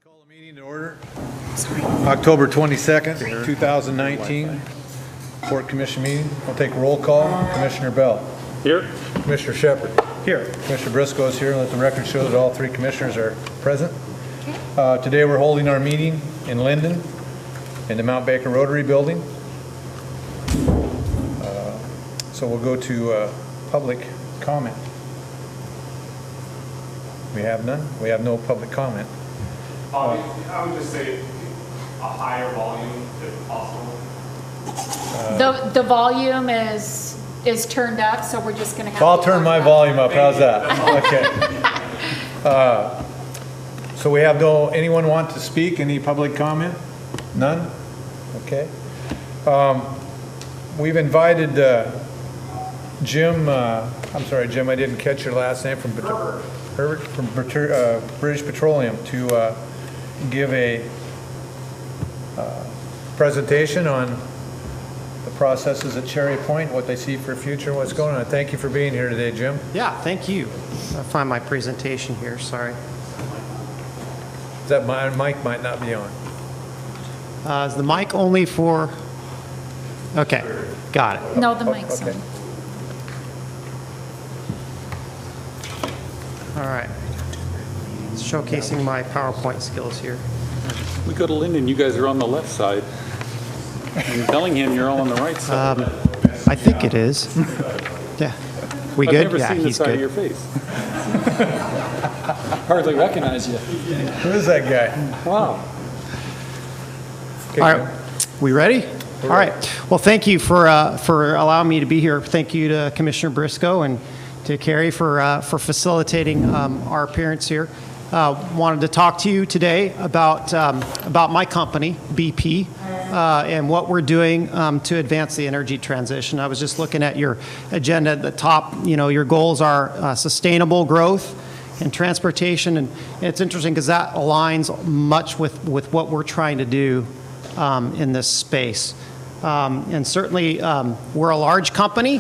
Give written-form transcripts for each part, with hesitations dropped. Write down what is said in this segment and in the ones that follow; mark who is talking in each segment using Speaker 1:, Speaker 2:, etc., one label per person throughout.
Speaker 1: Call the meeting to order. October 22nd, 2019, Port Commission meeting. I'll take roll call. Commissioner Bell.
Speaker 2: Here.
Speaker 1: Commissioner Shepard.
Speaker 2: Here.
Speaker 1: Commissioner Briscoe is here. Let the record show that all three commissioners are present. Today we're holding our meeting in Linden in the Mount Baker Rotary Building. So we'll go to public comment. We have none? We have no public comment.
Speaker 3: I would just say a higher volume if possible.
Speaker 4: The volume is turned up, so we're just going to have.
Speaker 1: I'll turn my volume up. How's that? Okay. So we have anyone want to speak? Any public comment? None? Okay. We've invited Jim. I'm sorry, Jim. I didn't catch your last name from Herbert from British Petroleum to give a presentation on the processes at Cherry Point, what they see for future, what's going on. Thank you for being here today, Jim.
Speaker 5: Yeah, thank you. I find my presentation here, sorry.
Speaker 1: That my mic might not be on.
Speaker 5: Is the mic only for, okay, got it.
Speaker 4: No, the mic's
Speaker 1: Okay.
Speaker 4: on.
Speaker 5: All right. Showcasing my PowerPoint skills here.
Speaker 2: We go to Linden, you guys are on the left side. In Bellingham, you're all on the right side.
Speaker 5: I think it is. Yeah. We
Speaker 2: I've
Speaker 5: good?
Speaker 2: never
Speaker 5: Yeah,
Speaker 2: seen the
Speaker 5: he's
Speaker 2: side of
Speaker 5: good.
Speaker 2: your face. Hardly recognize you.
Speaker 1: Who is that guy?
Speaker 2: Wow.
Speaker 1: Okay,
Speaker 5: All
Speaker 1: Jim.
Speaker 5: right, we ready? All right. Well, thank you for allowing me to be here. Thank you to Commissioner Briscoe and to Carrie for facilitating our appearance here. Wanted to talk to you today about my company, BP, and what we're doing to advance the energy transition. I was just looking at your agenda at the top. You know, your goals are sustainable growth and transportation, and it's interesting because that aligns much with what we're trying to do in this space. And certainly, we're a large company.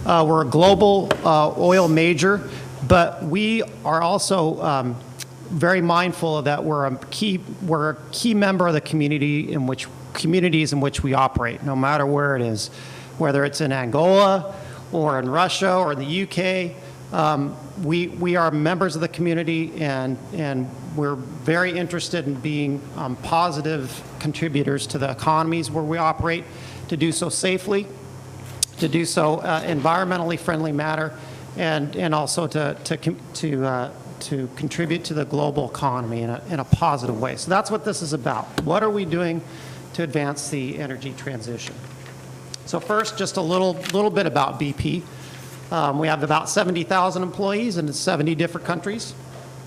Speaker 5: We're a global oil major, but we are also very mindful that we're a key member of the communities in which we operate, no matter where it is, whether it's in Angola or in Russia or in the UK. We are members of the community, and we're very interested in being positive contributors to the economies where we operate, to do so safely, to do so environmentally friendly manner, and also to contribute to the global economy in a positive way. So that's what this is about. What are we doing to advance the energy transition? So first, just a little bit about BP. We have about 70,000 employees in 70 different countries,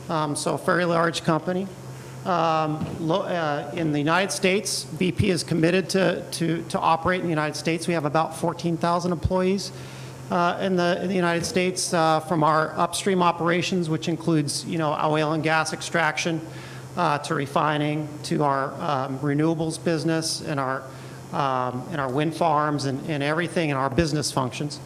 Speaker 5: so a fairly large company. In the United States, BP is committed to operate in the United States. We have about 14,000 employees in the United States from our upstream operations, which includes, oil and gas extraction, to refining, to our renewables business and our wind farms and everything in our business functions.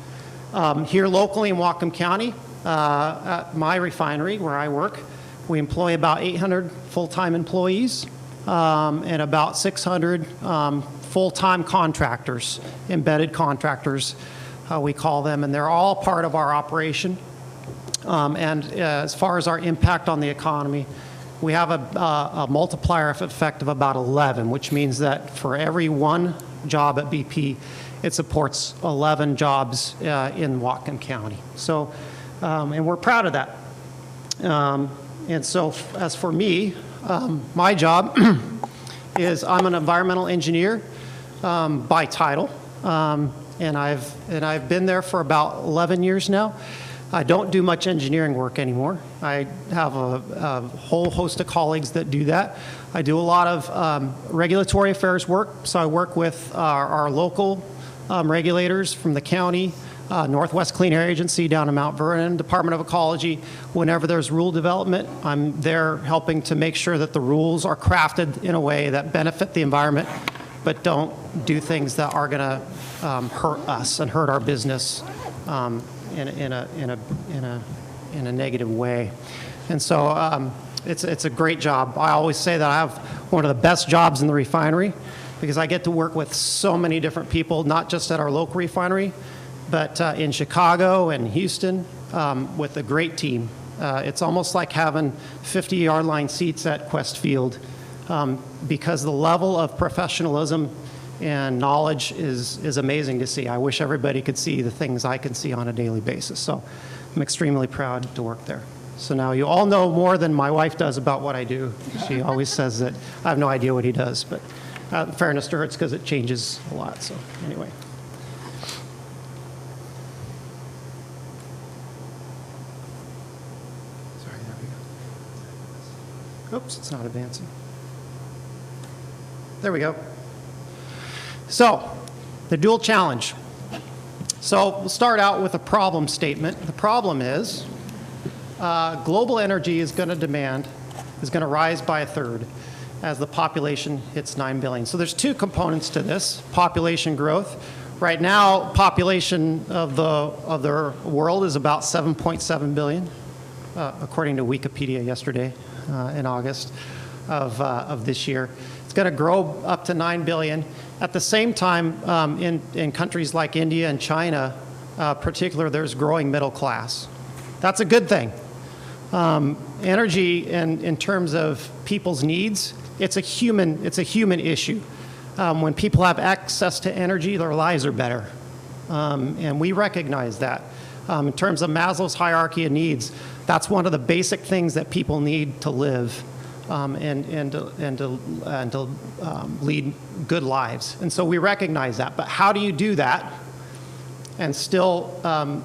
Speaker 5: Here locally in Whatcom County, at my refinery where I work, we employ about 800 full-time employees and about 600 full-time contractors, embedded contractors, we call them, and they're all part of our operation. And as far as our impact on the economy, we have a multiplier effect of about 11, which means that for every one job at BP, it supports 11 jobs in Whatcom County. So, and we're proud of that. And so as for me, my job is I'm an environmental engineer by title. And I've been there for about 11 years now. I don't do much engineering work anymore. I have a whole host of colleagues that do that. I do a lot of regulatory affairs work. So I work with our local regulators from the county, Northwest Clean Air Agency down in Mount Vernon, Department of Ecology. Whenever there's rule development, I'm there helping to make sure that the rules are crafted in a way that benefit the environment, but don't do things that are going to hurt us and hurt our business in a negative way. And so it's a great job. I always say that I have one of the best jobs in the refinery because I get to work with so many different people, not just at our local refinery, but in Chicago and Houston with a great team. It's almost like having 50-yard line seats at Quest Field because the level of professionalism and knowledge is amazing to see. I wish everybody could see the things I can see on a daily basis. So I'm extremely proud to work there. So now you all know more than my wife does about what I do. She always says that I have no idea what he does, but in fairness to her, it's because it changes a lot. So anyway. Sorry, there we go. Oops, it's not advancing. There we go. So, the dual challenge. So, we'll start out with a problem statement. The problem is global energy is going to rise by a third as the population hits 9 billion. So, there's two components to this: population growth. Right now, population of the world is about 7.7 billion, according to Wikipedia yesterday in August of this year. It's going to grow up to 9 billion. At the same time, in countries like India and China, particular, there's growing middle class. That's a good thing. Energy, in terms of people's needs, it's a human issue. When people have access to energy, their lives are better, and we recognize that. In terms of Maslow's hierarchy of needs, that's one of the basic things that people need to live. And to lead good lives. And so we recognize that. But how do you do that and still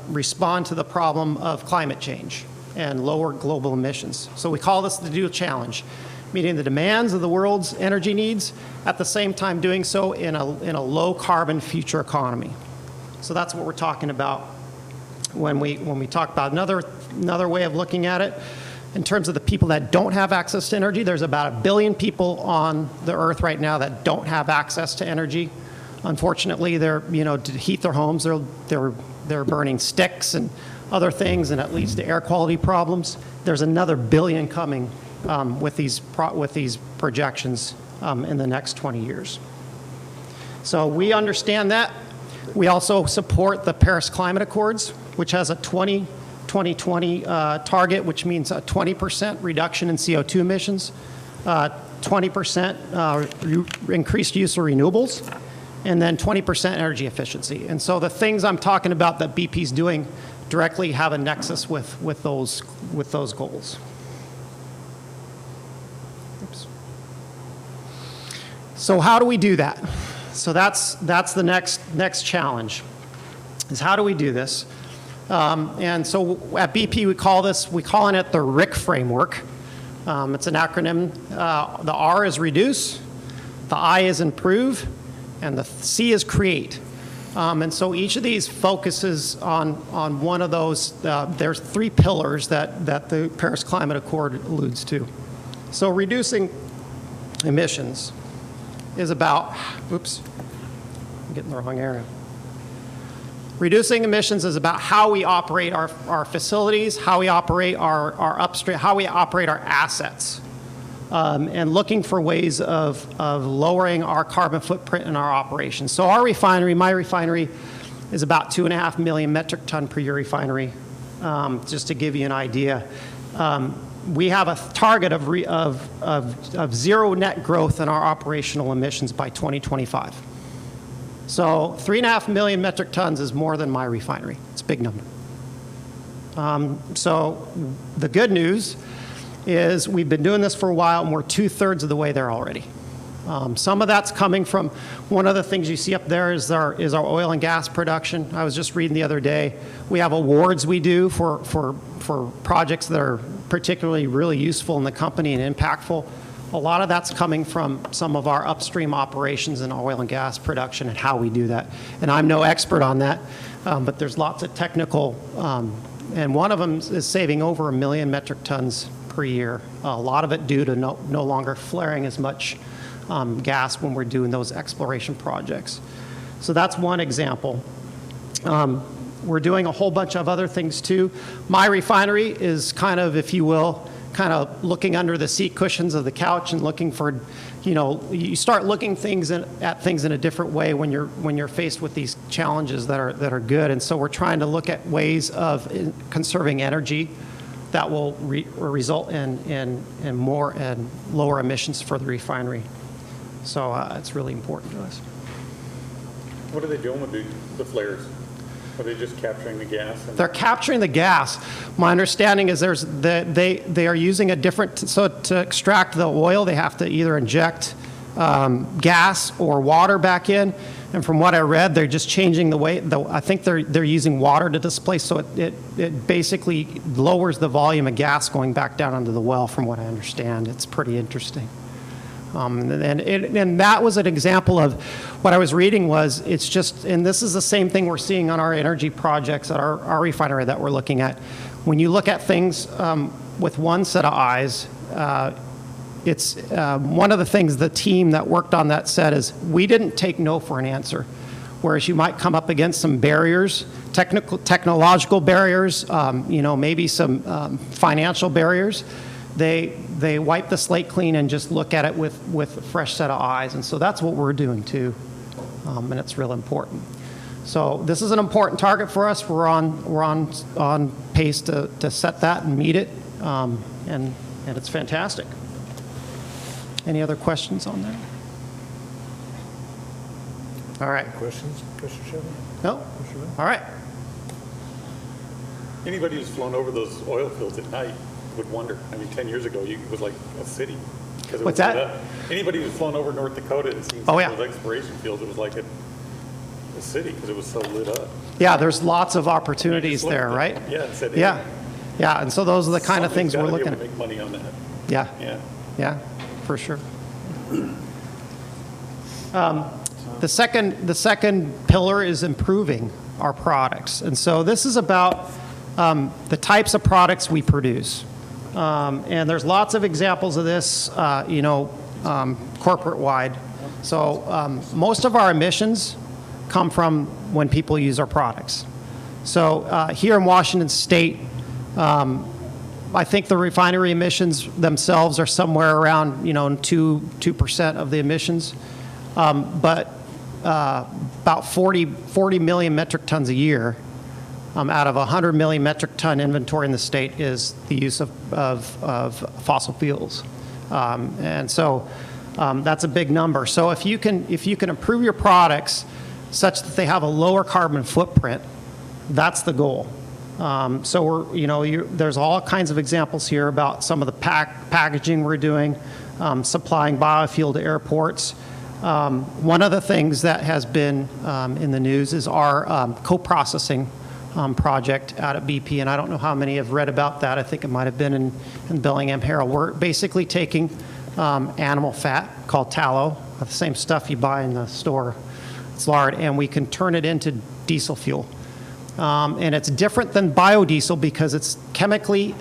Speaker 5: respond to the problem of climate change and lower global emissions? So we call this the dual challenge, meeting the demands of the world's energy needs, at the same time doing so in a low carbon future economy. So that's what we're talking about when we talk about another way of looking at it. In terms of the people that don't have access to energy, there's about 1 billion people on the earth right now that don't have access to energy. Unfortunately, to heat their homes, they're burning sticks and other things, and that leads to air quality problems. There's another 1 billion coming with these projections in the next 20 years. So we understand that. We also support the Paris Climate Accords, which has a 2020 target, which means a 20% reduction in CO2 emissions, 20% increased use of renewables, and then 20% energy efficiency. And so the things I'm talking about that BP's doing directly have a nexus with those goals. Oops. So how do we do that? So that's the next challenge, is how do we do this? And so at BP, we're calling it the RIC framework. It's an acronym. The R is reduce, the I is improve, and the C is create. And so each of these focuses on one of those. There's 3 pillars that the Paris Climate Accord alludes to. So reducing emissions is about, oops, I'm getting the wrong area. Reducing emissions is about how we operate our facilities, how we operate our upstream, how we operate our assets, and looking for ways of lowering our carbon footprint in our operations. So our refinery, my refinery, is about 2.5 million metric ton per year refinery. Just to give you an idea, we have a target of zero net growth in our operational emissions by 2025. So 3.5 million metric tons is more than my refinery. It's a big number. So the good news is we've been doing this for a while, and we're 2/3 of the way there already. Some of that's coming from, one of the things you see up there is our oil and gas production. I was just reading the other day, we have awards we do for projects that are particularly really useful in the company and impactful. A lot of that's coming from some of our upstream operations in oil and gas production and how we do that. And I'm no expert on that, but there's lots of technical, and one of them is saving over 1 million metric tons per year. A lot of it due to no longer flaring as much gas when we're doing those exploration projects. So that's one example. We're doing a whole bunch of other things too. My refinery is kind of, if you will, kind of looking under the seat cushions of the couch and looking for, you start looking at things in a different way when you're faced with these challenges that are good. And so we're trying to look at ways of conserving energy that will result in more and lower emissions for the refinery. So it's really important to us.
Speaker 2: What are they doing with the flares? Are they just capturing the gas?
Speaker 5: They're capturing the gas. My understanding is they are using a different, so to extract the oil, they have to either inject gas or water back in. And from what I read, they're just changing the way, I think they're using water to displace, so it basically lowers the volume of gas going back down into the well, from what I understand. It's pretty interesting. And that was an example of what I was reading was, it's just, and this is the same thing we're seeing on our energy projects at our refinery that we're looking at. When you look at things with one set of eyes, it's one of the things the team that worked on that said is, we didn't take no for an answer. Whereas you might come up against some barriers, technological barriers, maybe some financial barriers. They wipe the slate clean and just look at it with a fresh set of eyes. And so that's what we're doing too. And it's real important. So this is an important target for us. We're on pace to set that and meet it. And it's fantastic. Any other questions on that? All right.
Speaker 1: Questions, Mr. Chairman?
Speaker 5: No? All right.
Speaker 2: Anybody who's flown over those oil fields at night would wonder. I mean, 10 years ago, it was like a city. It
Speaker 5: What's that?
Speaker 2: Anybody who's flown over North Dakota and seen
Speaker 5: Oh, yeah.
Speaker 2: those exploration fields, it was like a city because it was so lit up.
Speaker 5: Yeah, there's lots of opportunities there, right?
Speaker 2: Yeah, it said,
Speaker 5: Yeah. Yeah, and so those are the kind of things we're looking
Speaker 2: to
Speaker 5: at.
Speaker 2: make money on that.
Speaker 5: Yeah.
Speaker 2: Yeah.
Speaker 5: Yeah, for sure. The second pillar is improving our products. And so this is about the types of products we produce. And there's lots of examples of this, corporate-wide. So most of our emissions come from when people use our products. So here in Washington State, I think the refinery emissions themselves are somewhere around, 2% of the emissions. But about 40 million metric tons a year out of 100 million metric ton inventory in the state is the use of fossil fuels. And so that's a big number. So if you can improve your products such that they have a lower carbon footprint, that's the goal. So there's all kinds of examples here about some of the packaging we're doing, supplying biofuel to airports. One of the things that has been in the news is our co-processing project out at BP, and I don't know how many have read about that. I think it might have been in Bellingham Herald. We're basically taking animal fat called tallow, the same stuff you buy in the store. It's lard, and we can turn it into diesel fuel. And it's different than biodiesel because it's chemically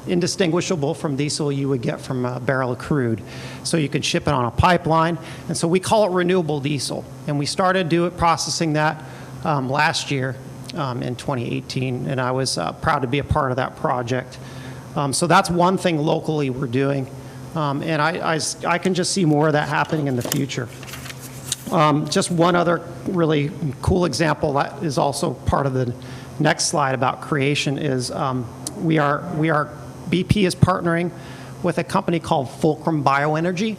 Speaker 5: indistinguishable from diesel you would get from a barrel of crude. So you can ship it on a pipeline. And so we call it renewable diesel. And we started processing that last year in 2018. And I was proud to be a part of that project. So that's one thing locally we're doing. And I can just see more of that happening in the future. Just one other really cool example that is also part of the next slide about creation is BP is partnering with a company called Fulcrum Bioenergy.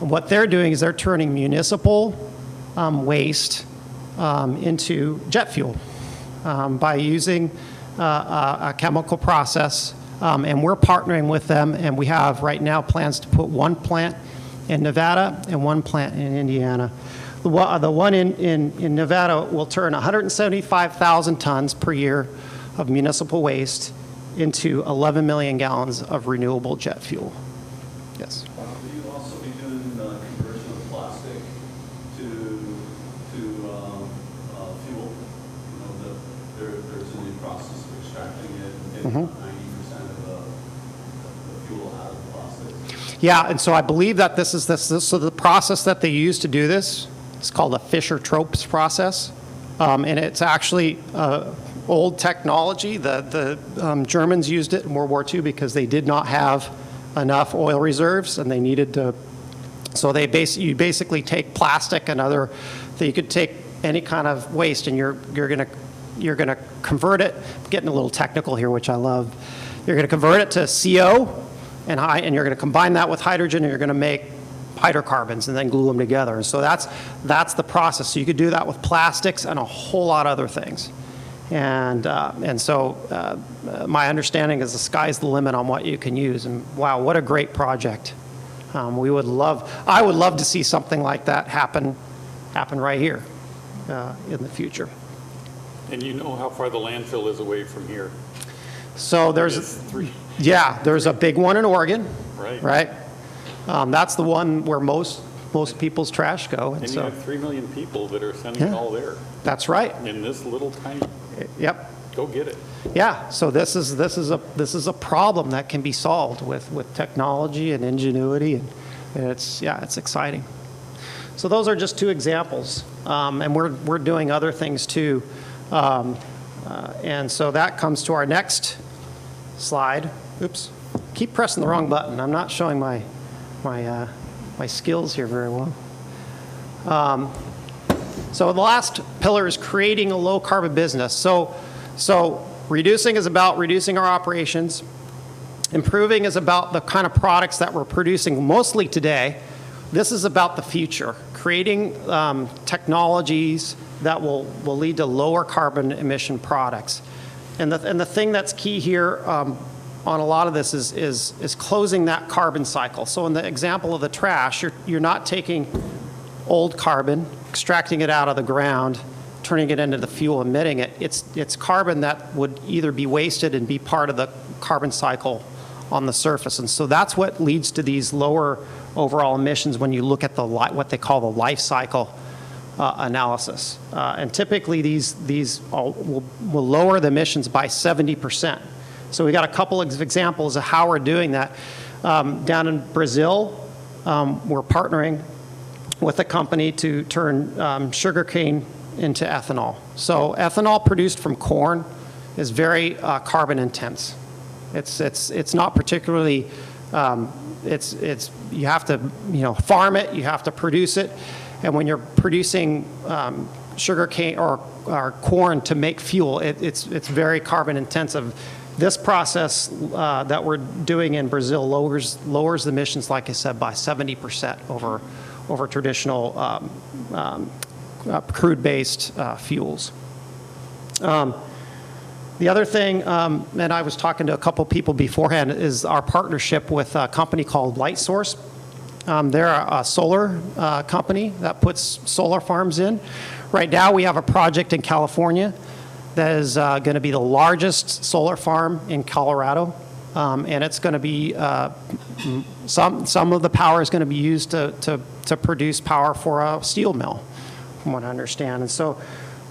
Speaker 5: And what they're doing is they're turning municipal waste into jet fuel by using a chemical process. And we're partnering with them, and we have right now plans to put one plant in Nevada and one plant in Indiana. The one in Nevada will turn 175,000 tons per year of municipal waste into 11 million gallons of renewable jet fuel. Yes.
Speaker 6: Will you also be doing conversion of plastic to fuel? There's a new process of extracting it and getting 90% of the fuel out of plastic.
Speaker 5: Yeah, and so I believe that this is so the process that they use to do this, it's called a Fischer-Tropsch process. And it's actually old technology. The Germans used it in World War II because they did not have enough oil reserves, and they needed to. So you basically take plastic and other. You could take any kind of waste, and you're gonna convert it. I'm getting a little technical here, which I love. You're gonna convert it to CO, and you're gonna combine that with hydrogen, and you're gonna make hydrocarbons and then glue them together. And so that's the process. So you could do that with plastics and a whole lot of other things. And so my understanding is the sky's the limit on what you can use. And wow, what a great project. I would love to see something like that happen right here in the future.
Speaker 2: And you know how far the landfill is away from here?
Speaker 5: So
Speaker 2: It's 3.
Speaker 5: there's a big one in Oregon.
Speaker 2: Right.
Speaker 5: That's the one where most people's trash go.
Speaker 2: And you
Speaker 5: so
Speaker 2: have 3 million people that are sending it all there
Speaker 5: that's right.
Speaker 2: in this little tiny,
Speaker 5: Yep.
Speaker 2: go get it.
Speaker 5: Yeah. So this is a problem that can be solved with technology and ingenuity, and it's exciting. So those are just 2 examples, and we're doing other things too. And so that comes to our next slide. Oops. Keep pressing the wrong button. I'm not showing my skills here very well. So the last pillar is creating a low carbon business. So reducing is about reducing our operations. Improving is about the kind of products that we're producing mostly today. This is about the future, creating technologies that will lead to lower carbon emission products. And the thing that's key here on a lot of this is closing that carbon cycle. So in the example of the trash, you're not taking old carbon, extracting it out of the ground, turning it into the fuel, emitting it. It's carbon that would either be wasted and be part of the carbon cycle on the surface. And so that's what leads to these lower overall emissions when you look at what they call the life cycle analysis. And typically these will lower the emissions by 70%. So we got a couple of examples of how we're doing that. Down in Brazil, we're partnering with a company to turn sugarcane into ethanol. So ethanol produced from corn is very carbon intense. It's not particularly, you have to farm it, you have to produce it, and when you're producing sugarcane or corn to make fuel, it's very carbon intensive. This process that we're doing in Brazil lowers the emissions, like I said, by 70% over traditional crude-based fuels. The other thing, and I was talking to a couple people beforehand, is our partnership with a company called LightSource. They're a solar company that puts solar farms in. Right now we have a project in California that is going to be the largest solar farm in Colorado. And it's going to be, some of the power is going to be used to produce power for a steel mill, from what I understand. And so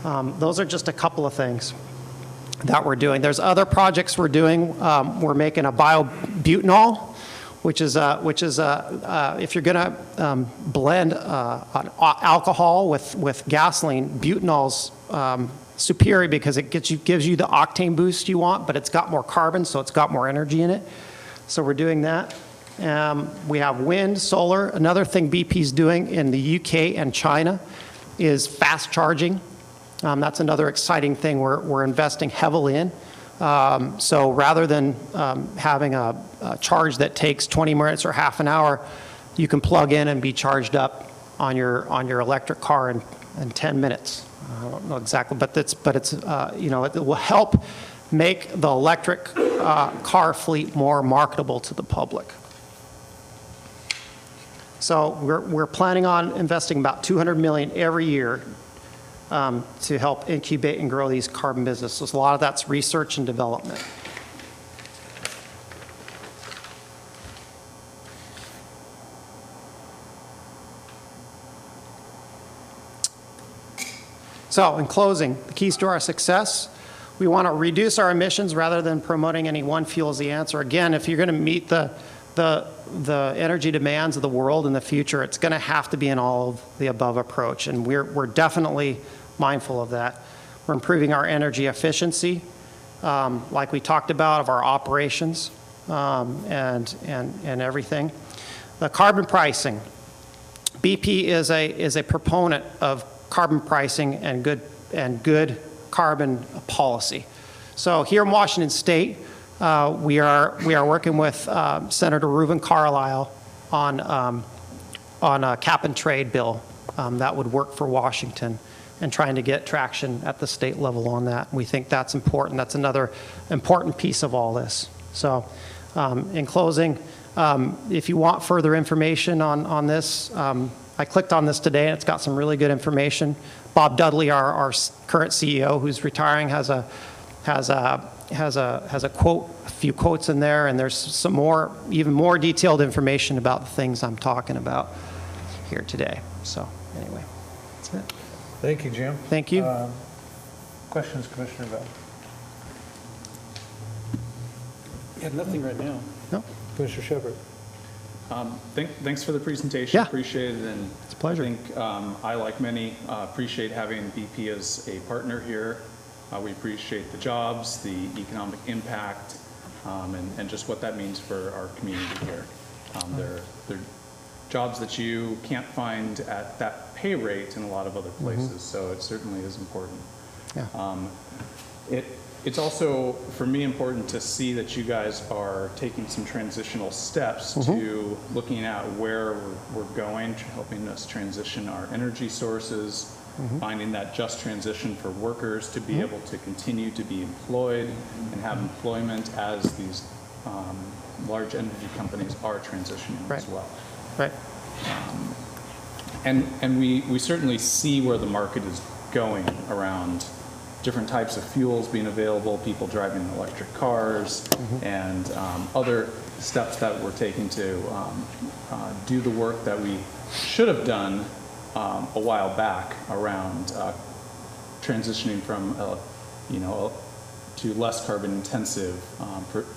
Speaker 5: those are just a couple of things that we're doing. There's other projects we're doing. We're making a biobutanol, which is if you're going to blend an alcohol with gasoline, butanol's superior because it gives you the octane boost you want, but it's got more carbon, so it's got more energy in it. So we're doing that. We have wind, solar. Another thing BP's doing in the UK and China is fast charging. That's another exciting thing we're investing heavily in. So rather than having a charge that takes 20 minutes or half an hour, you can plug in and be charged up on your electric car in 10 minutes. I don't know exactly, but it's it will help make the electric car fleet more marketable to the public. So we're planning on investing about $200 million every year to help incubate and grow these carbon businesses. A lot of that's research and development. So in closing, the keys to our success, we want to reduce our emissions rather than promoting any one fuel as the answer. Again, if you're going to meet the energy demands of the world in the future, it's going to have to be an all of the above approach, and we're definitely mindful of that. We're improving our energy efficiency, like we talked about, of our operations and everything. The carbon pricing. BP is a proponent of carbon pricing and good carbon policy. So here in Washington State, we are working with Senator Reuben Carlisle on a cap and trade bill that would work for Washington, and trying to get traction at the state level on that. We think that's important. That's another important piece of all this. So in closing, if you want further information on this, I clicked on this today and it's got some really good information. Bob Dudley, our current CEO who's retiring, has a quote, a few quotes in there, and there's some more, even more detailed information about the things I'm talking about here today. So anyway, that's it.
Speaker 1: Thank you, Jim.
Speaker 5: Thank you.
Speaker 1: Questions, Commissioner Bell?
Speaker 2: Yeah, nothing right now.
Speaker 5: No,
Speaker 1: Commissioner Shepard?
Speaker 2: Thanks for the presentation.
Speaker 5: Yeah.
Speaker 2: Appreciate it. And
Speaker 5: it's a pleasure.
Speaker 2: I think I, like many, appreciate having BP as a partner here. We appreciate the jobs, the economic impact, and just what that means for our community here. They're jobs that you can't find at that pay rate in a lot of other places, so it certainly is important.
Speaker 5: Yeah.
Speaker 2: It's also, for me, important to see that you guys are taking some transitional steps to looking at where we're going, helping us transition our energy sources, finding that just transition for workers to be able to continue to be employed and have employment as these large energy companies are transitioning as well.
Speaker 5: Right.
Speaker 2: And we certainly see where the market is going around different types of fuels being available, people driving electric cars, and other steps that we're taking to do the work that we should have done a while back around transitioning from, to less carbon intensive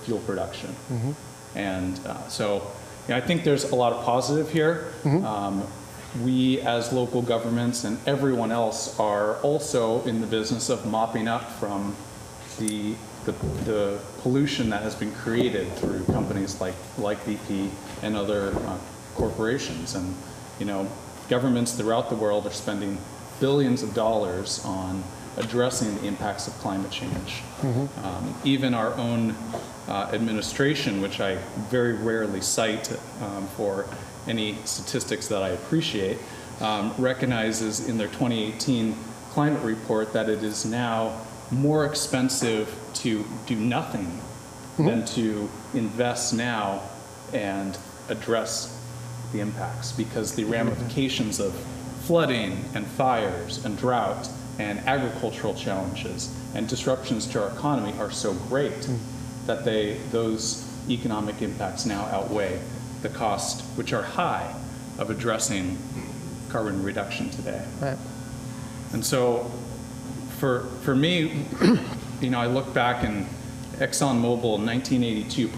Speaker 2: fuel production. And so I think there's a lot of positive here. We as local governments and everyone else are also in the business of mopping up from the pollution that has been created through companies like BP and other corporations. And governments throughout the world are spending billions of dollars on addressing the impacts of climate change. Even our own administration, which I very rarely cite for any statistics that I appreciate, recognizes in their 2018 climate report that it is now more expensive to do nothing than to invest now and address the impacts, because the ramifications of flooding and fires and drought and agricultural challenges and disruptions to our economy are so great that those economic impacts now outweigh the cost, which are high, of addressing carbon reduction today.
Speaker 5: Right.
Speaker 2: And so for me, I look back, and ExxonMobil in 1982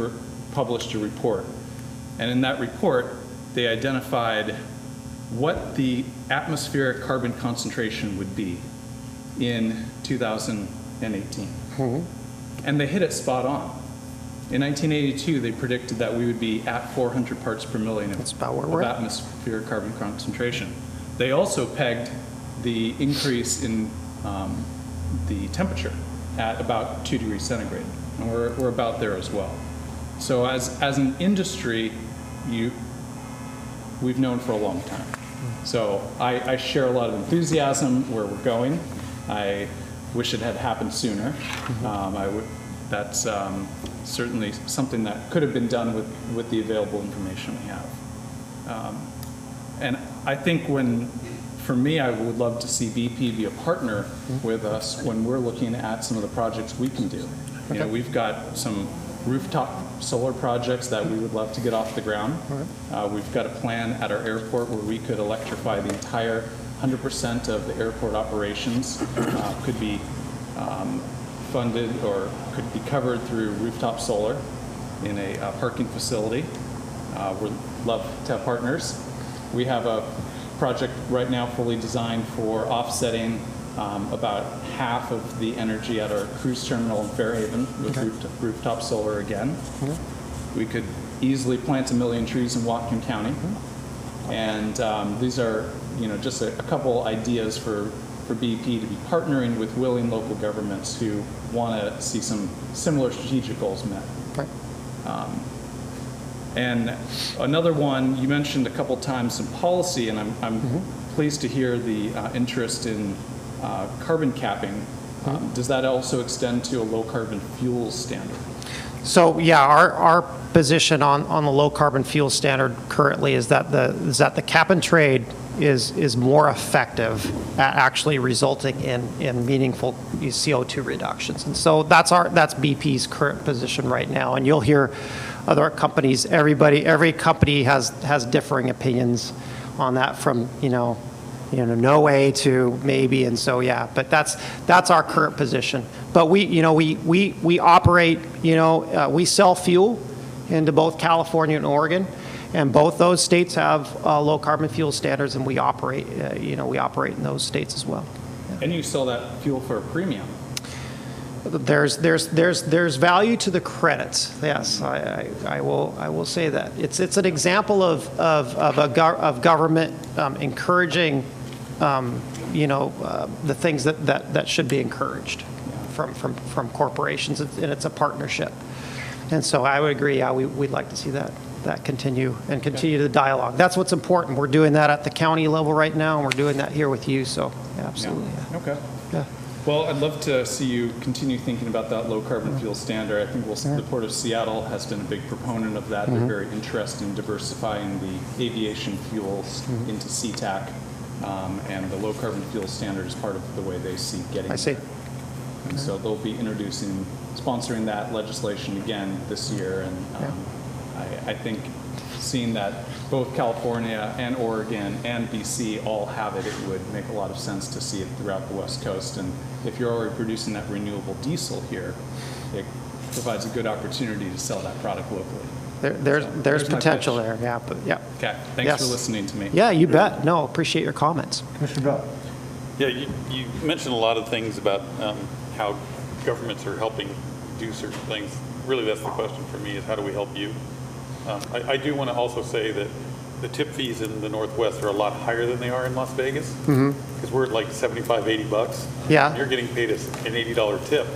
Speaker 2: published a report. And in that report, they identified what the atmospheric carbon concentration would be in 2018. And they hit it spot on. In 1982, they predicted that we would be at 400 parts per million of atmospheric carbon concentration. They also pegged the increase in the temperature at about 2 degrees centigrade, and we're about there as well. So as an industry, we've known for a long time. So I share a lot of enthusiasm where we're going. I wish it had happened sooner. That's certainly something that could have been done with the available information we have. And I think for me, I would love to see BP be a partner with us when we're looking at some of the projects we can do. We've got some rooftop solar projects that we would love to get off the ground. We've got a plan at our airport where we could electrify the entire 100% of the airport operations. Could be funded or could be covered through rooftop solar in a parking facility. We'd love to have partners. We have a project right now fully designed for offsetting about half of the energy at our cruise terminal in Fairhaven with rooftop solar again. We could easily plant 1 million trees in Whatcom County. And these are, just a couple ideas for BP to be partnering with willing local governments who want to see some similar strategic goals met.
Speaker 5: Right.
Speaker 2: And another one, you mentioned a couple times some policy, and I'm pleased to hear the interest in carbon capping. Does that also extend to a low carbon fuel standard?
Speaker 5: So yeah, our position on the low carbon fuel standard currently is that the cap and trade is more effective at actually resulting in meaningful CO2 reductions. And so that's BP's current position right now. And you'll hear other companies, every company has differing opinions on that, from no way to maybe. And so yeah, but that's our current position. But we operate, we sell fuel into both California and Oregon, and both those states have low carbon fuel standards, and we operate in those states as well.
Speaker 2: And you sell that fuel for a premium.
Speaker 5: There's value to the credits. Yes, I will say that. It's an example of government encouraging the things that should be encouraged from corporations, and it's a partnership. And so I would agree. Yeah, we'd like to see that continue and continue the dialogue. That's what's important. We're doing that at the county level right now, and we're doing that here with you. So yeah, absolutely.
Speaker 2: Yeah. Okay.
Speaker 5: Yeah.
Speaker 2: Well, I'd love to see you continue thinking about that low carbon fuel standard. I think the Port of Seattle has been a big proponent of that. They're very interested in diversifying the aviation fuels into SeaTac, and the low carbon fuel standard is part of the way they see getting
Speaker 5: I see.
Speaker 2: there. And so they'll be sponsoring that legislation again this year. And I think seeing that both California and Oregon and BC all have it, it would make a lot of sense to see it throughout the West Coast. And if you're already producing that renewable diesel here, it provides a good opportunity to sell that product locally.
Speaker 5: There's potential there. Yeah, but yeah.
Speaker 2: Okay, thanks for listening to me.
Speaker 5: Yeah, you bet. No, appreciate your comments.
Speaker 1: Commissioner Bell.
Speaker 7: Yeah, you mentioned a lot of things about how governments are helping do certain things. Really, that's the question for me, is how do we help you? I do want to also say that the tip fees in the Northwest are a lot higher than they are in Las Vegas, because we're at like $75, $80.
Speaker 5: Yeah.
Speaker 7: And you're getting paid an $80 tip.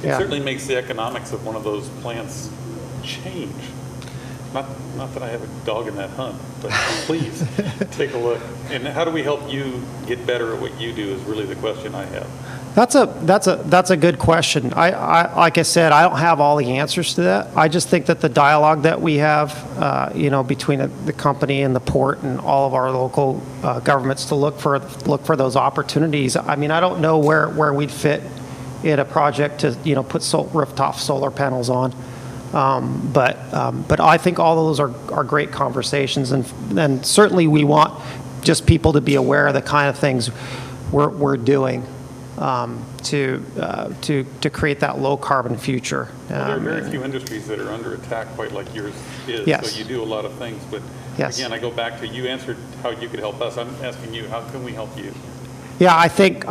Speaker 7: It certainly makes the economics of one of those plants change. Not that I have a dog in that hunt, but please take a look. And how do we help you get better at what you do is really the question I have.
Speaker 5: That's a good question. I like I said, I don't have all the answers to that. I just think that the dialogue that we have, between the company and the port and all of our local governments to look for those opportunities. I mean, I don't know where we'd fit in a project to put rooftop solar panels on. But I think all of those are great conversations, and certainly we want just people to be aware of the kind of things we're doing to create that low carbon future.
Speaker 7: Well, there are very few industries that are under attack quite like yours is.
Speaker 5: Yes.
Speaker 7: So you do a lot of things, but again, I go back to, you answered how you could help us. I'm asking you, how can we help you?
Speaker 5: Yeah, I think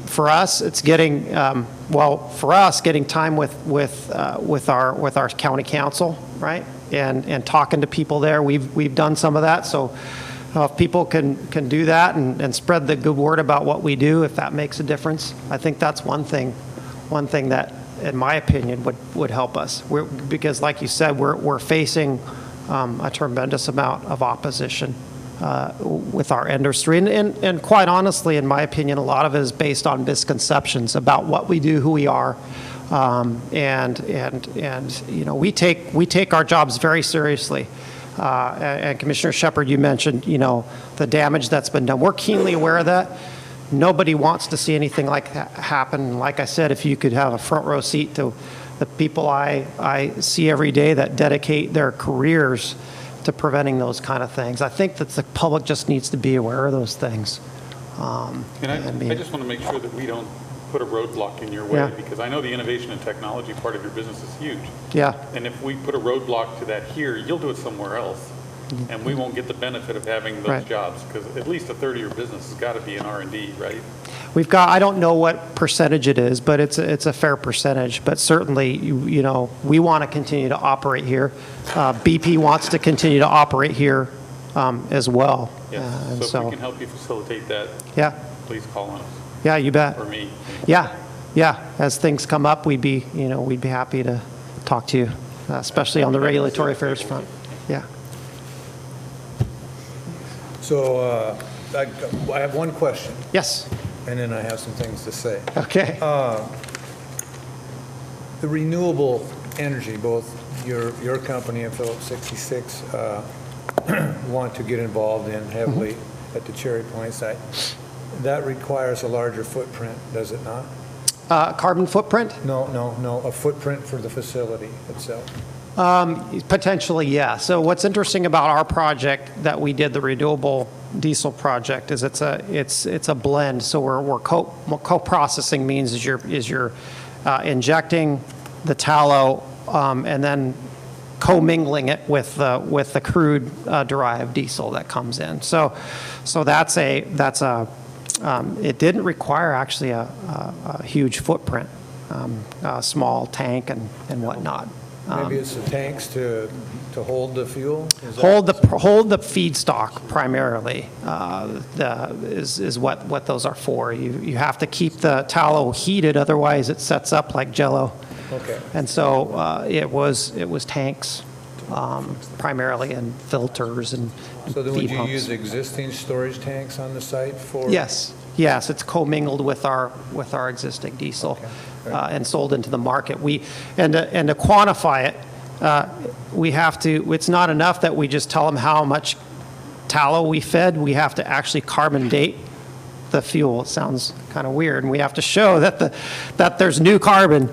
Speaker 5: for us, it's getting getting time with our county council, right, and talking to people there. We've done some of that, so if people can do that and spread the good word about what we do, if that makes a difference, I think that's one thing that, in my opinion, would help us. Because, like you said, we're facing a tremendous amount of opposition with our industry, and quite honestly, in my opinion, a lot of it is based on misconceptions about what we do, who we are, and we take our jobs very seriously. And Commissioner Shepard, you mentioned the damage that's been done. We're keenly aware of that. Nobody wants to see anything like that happen. Like I said, if you could have a front row seat to the people I see every day that dedicate their careers to preventing those kind of things. I think that the public just needs to be aware of those things.
Speaker 7: I just want to make sure that we don't put a roadblock in your way, because I know the innovation and technology part of your business is huge.
Speaker 5: Yeah.
Speaker 7: And if we put a roadblock to that here, you'll do it somewhere else, and we won't get the benefit of having those jobs, because at least a third of your business has got to be in R&D, right?
Speaker 5: We've got, I don't know what percentage it is, but it's a fair percentage. But certainly, you know, we want to continue to operate here. BP wants to continue to operate here as well.
Speaker 7: Yes,
Speaker 5: And
Speaker 7: so if we can help you facilitate that,
Speaker 5: yeah,
Speaker 7: please call on us,
Speaker 5: yeah, you bet.
Speaker 7: or me.
Speaker 5: Yeah, yeah. As things come up, we'd be happy to talk to you, especially on the regulatory affairs front. Yeah.
Speaker 1: So I have one question,
Speaker 5: Yes.
Speaker 1: and then I have some things to say.
Speaker 5: Okay.
Speaker 1: The renewable energy, both your company and Phillips 66 want to get involved in heavily at the Cherry Point site. That requires a larger footprint, does it not?
Speaker 5: Carbon footprint?
Speaker 1: No, a footprint for the facility itself.
Speaker 5: Potentially, yeah. So what's interesting about our project that we did, the renewable diesel project, is it's a blend. So we're co-processing means is you're injecting the tallow and then co-mingling it with the crude derived diesel that comes in. So that's it didn't require actually a huge footprint, a small tank and whatnot.
Speaker 1: Maybe it's the tanks to hold the fuel?
Speaker 5: Hold the feedstock primarily is what those are for. You have to keep the tallow heated, otherwise it sets up like Jello.
Speaker 1: Okay.
Speaker 5: And so it was tanks primarily, and filters and
Speaker 1: So then
Speaker 5: feed
Speaker 1: would you
Speaker 5: pumps.
Speaker 1: use existing storage tanks on the site for?
Speaker 5: Yes, it's commingled with our existing diesel and sold into the market. And to quantify it, we have to. It's not enough that we just tell them how much tallow we fed. We have to actually carbon date the fuel. It sounds kind of weird, and we have to show that there's new carbon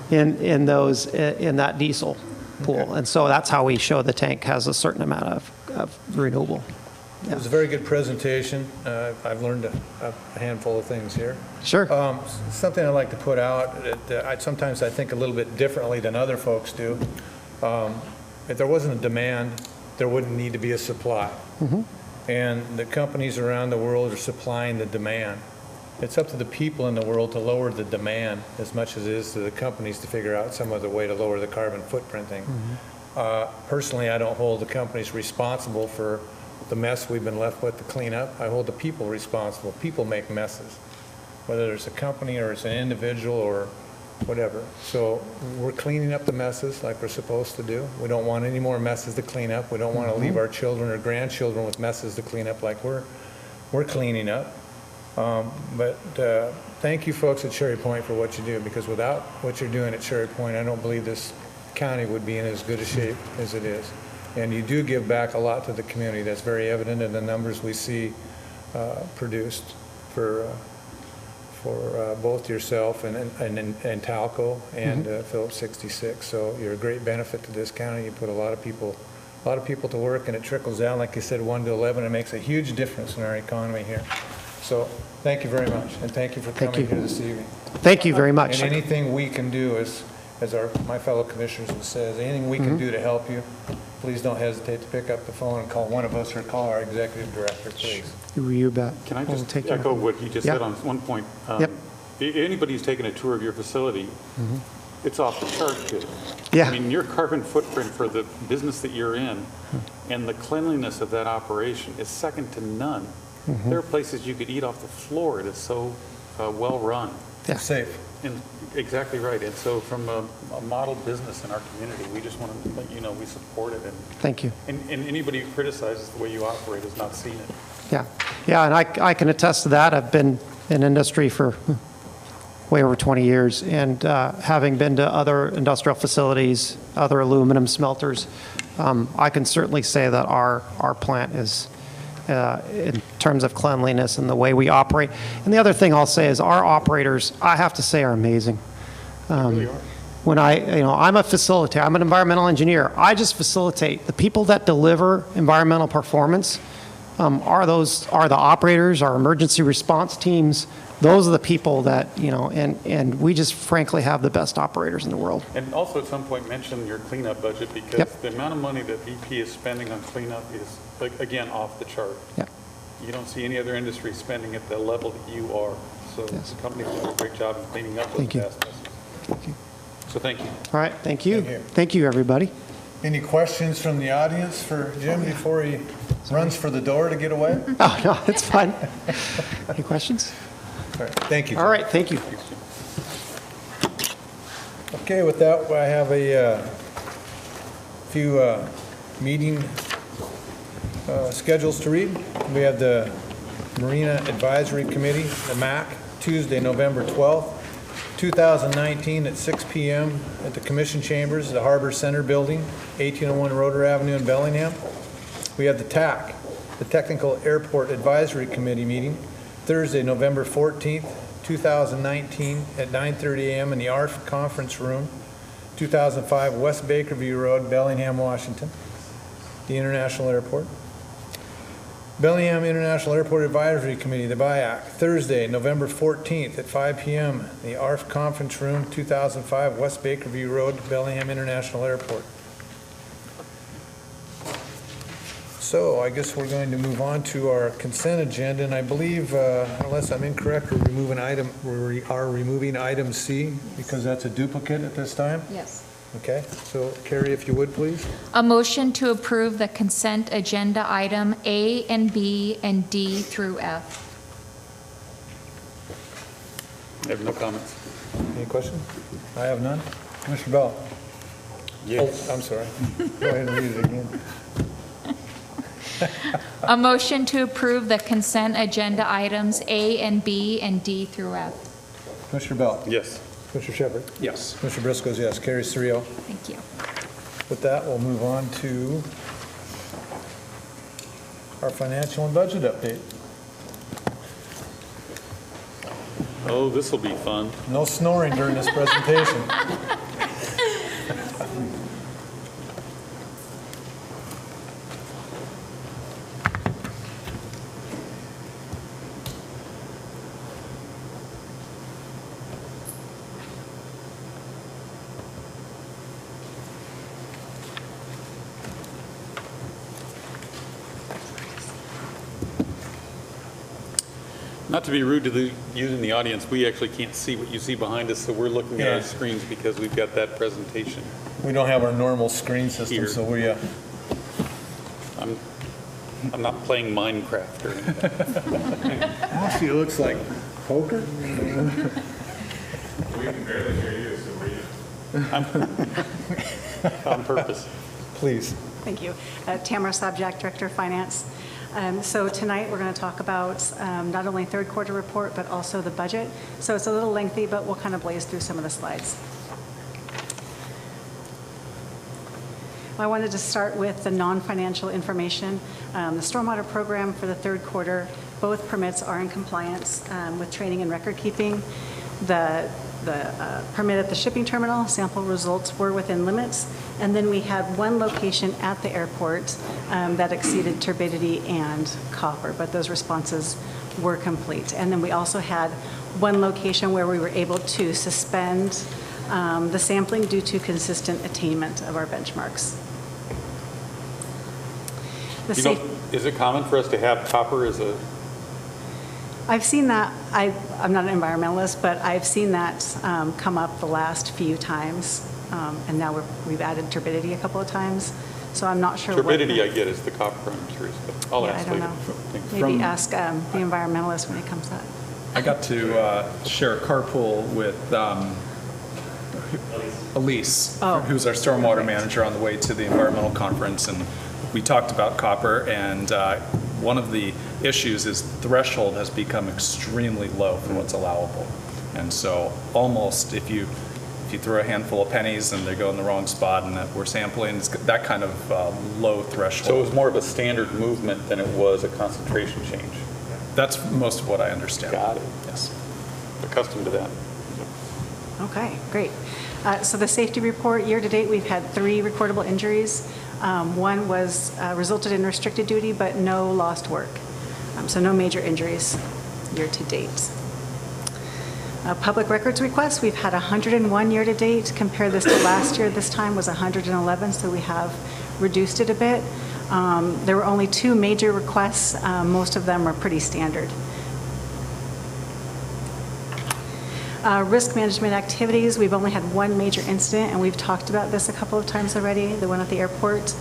Speaker 5: in that diesel pool.
Speaker 1: Okay.
Speaker 5: And so that's how we show the tank has a certain amount of renewable.
Speaker 1: It was a very good presentation. I've learned a handful of things here.
Speaker 5: Sure.
Speaker 1: Something I'd like to put out, sometimes I think a little bit differently than other folks do. If there wasn't a demand, there wouldn't need to be a supply. And the companies around the world are supplying the demand. It's up to the people in the world to lower the demand as much as it is to the companies to figure out some other way to lower the carbon footprint thing. Personally, I don't hold the companies responsible for the mess we've been left with to clean up. I hold the people responsible. People make messes, whether it's a company or it's an individual or whatever. So we're cleaning up the messes like we're supposed to do. We don't want any more messes to clean up. We don't want to leave our children or grandchildren with messes to clean up like we're cleaning up. But thank you folks at Cherry Point for what you do, because without what you're doing at Cherry Point, I don't believe this county would be in as good a shape as it is. And you do give back a lot to the community. That's very evident in the numbers we see produced for both yourself and Talco and Phillips 66. So you're a great benefit to this county. You put a lot of people to work, and it trickles down, like you said, 1 to 11. It makes a huge difference in our economy here. So thank you very much, and thank you for coming here this evening.
Speaker 5: Thank you very much.
Speaker 1: And anything we can do, as my fellow commissioners would say, anything we can do to help you, please don't hesitate to pick up the phone and call one of us or call our executive director, please.
Speaker 5: You bet.
Speaker 7: Can I
Speaker 5: We'll
Speaker 7: just
Speaker 5: take
Speaker 7: echo
Speaker 5: your-
Speaker 7: what he just
Speaker 5: Yeah.
Speaker 7: said on one point?
Speaker 5: Yep.
Speaker 7: Anybody who's taken a tour of your facility, it's off the chart good.
Speaker 5: Yeah.
Speaker 7: I mean, your carbon footprint for the business that you're in and the cleanliness of that operation is second to none. There are places you could eat off the floor. It is so well run.
Speaker 5: Yeah.
Speaker 1: Safe.
Speaker 7: And exactly right. And so from a model business in our community, we just want to let you know we support it.
Speaker 5: Thank you.
Speaker 7: And anybody who criticizes the way you operate has not seen it.
Speaker 5: Yeah, and I can attest to that. I've been in industry for way over 20 years, and having been to other industrial facilities, other aluminum smelters, I can certainly say that our plant is, in terms of cleanliness and the way we operate. And the other thing I'll say is our operators, I have to say, are amazing. When I'm a facilitator, I'm an environmental engineer. I just facilitate. The people that deliver environmental performance are the operators, our emergency response teams. Those are the people that, and we just frankly have the best operators in the world.
Speaker 7: And also at some point mention your cleanup budget, because
Speaker 5: Yep.
Speaker 7: the amount of money that BP is spending on cleanup is, like, again, off the chart.
Speaker 5: Yeah.
Speaker 7: You don't see any other industry spending at the level that you are. So
Speaker 5: Yes.
Speaker 7: the company's done a great job in cleaning up those
Speaker 5: Thank you.
Speaker 7: past messes. So thank you.
Speaker 5: All right, thank you.
Speaker 1: Thank you.
Speaker 5: Thank you, everybody.
Speaker 1: Any questions from the audience for Jim before he runs for the door to get away?
Speaker 5: Oh, no, it's fine. Any questions?
Speaker 1: All right, thank you.
Speaker 5: All right, thank you.
Speaker 1: Okay, with that, I have a few meeting schedules to read. We have the Marina Advisory Committee, the MAC, Tuesday, November 12th, 2019 at 6 p.m. at the Commission Chambers, the Harbor Center Building, 1801 Roder Avenue in Bellingham. We have the TAC, the Technical Airport Advisory Committee meeting, Thursday, November 14th, 2019 at 9:30 a.m. in the ARF Conference Room, 2005 West Bakerview Road, Bellingham, Washington, the International Airport. Bellingham International Airport Advisory Committee, the BIAC, Thursday, November 14th at 5 p.m., the ARF Conference Room, 2005 West Bakerview Road, Bellingham International Airport. So I guess we're going to move on to our consent agenda, and I believe, unless I'm incorrect, we are removing item C because that's a duplicate at this time.
Speaker 4: Yes.
Speaker 1: Okay, so Carrie, if you would, please.
Speaker 4: A motion to approve the consent agenda item A and B and D through F.
Speaker 7: I have no comments.
Speaker 1: Any questions? I have none. Commissioner Bell?
Speaker 7: Yes.
Speaker 1: Oh, I'm sorry. Go ahead and read it again.
Speaker 4: A motion to approve the consent agenda items A and B and D through F.
Speaker 1: Commissioner Bell?
Speaker 7: Yes.
Speaker 1: Commissioner Shepard?
Speaker 2: Yes.
Speaker 1: Commissioner Briscoe's yes. Carries 3-0.
Speaker 4: Thank you.
Speaker 1: With that, we'll move on to our financial and budget update.
Speaker 7: Oh, this will be fun.
Speaker 1: No snoring during this presentation.
Speaker 7: Not to be rude to you in the audience, we actually can't see what you see behind us, so we're looking at
Speaker 1: Yeah.
Speaker 7: our screens because we've got that presentation.
Speaker 1: We don't have our normal screen system,
Speaker 7: Here.
Speaker 1: so we,
Speaker 7: I'm not playing Minecraft or anything.
Speaker 1: actually, it looks like poker.
Speaker 3: We can barely hear you, so we.
Speaker 7: On purpose.
Speaker 1: Please.
Speaker 8: Thank you. Tamara Sobczak, Director of Finance. So tonight, we're going to talk about not only third quarter report, but also the budget. So it's a little lengthy, but we'll kind of blaze through some of the slides. I wanted to start with the non-financial information. The stormwater program for the third quarter, both permits are in compliance with training and record keeping. The permit at the shipping terminal, sample results were within limits. And then we had one location at the airport that exceeded turbidity and copper, but those responses were complete. And then we also had one location where we were able to suspend the sampling due to consistent attainment of our benchmarks.
Speaker 7: You know, is it common for us to have copper as a,
Speaker 8: I've seen that, I'm not an environmentalist, but I've seen that come up the last few times. And now we've added turbidity a couple of times. So I'm not sure.
Speaker 7: turbidity I get is the copper, I'm curious, but I'll
Speaker 8: Yeah,
Speaker 7: ask
Speaker 8: I don't
Speaker 7: later.
Speaker 8: know.
Speaker 7: Thanks.
Speaker 8: Maybe ask the environmentalist when it comes up.
Speaker 2: I got to share a carpool with Elise,
Speaker 8: Oh.
Speaker 2: who's our stormwater manager, on the way to the environmental conference, and we talked about copper, and one of the issues is threshold has become extremely low for what's allowable. And so almost if you throw a handful of pennies and they go in the wrong spot and that we're sampling, it's that kind of low threshold.
Speaker 7: So it was more of a standard movement than it was a concentration change.
Speaker 2: That's most of what I understand.
Speaker 7: Got it.
Speaker 2: Yes.
Speaker 7: Accustomed to that.
Speaker 8: Okay, great. So the safety report, year-to-date, we've had 3 recordable injuries. One was resulted in restricted duty, but no lost work. So no major injuries year-to-date. Public records requests, we've had 101 year-to-date. Compare this to last year, this time was 111, so we have reduced it a bit. There were only 2 major requests. Most of them are pretty standard. Risk management activities, we've only had one major incident, and we've talked about this a couple of times already, the one at the airport.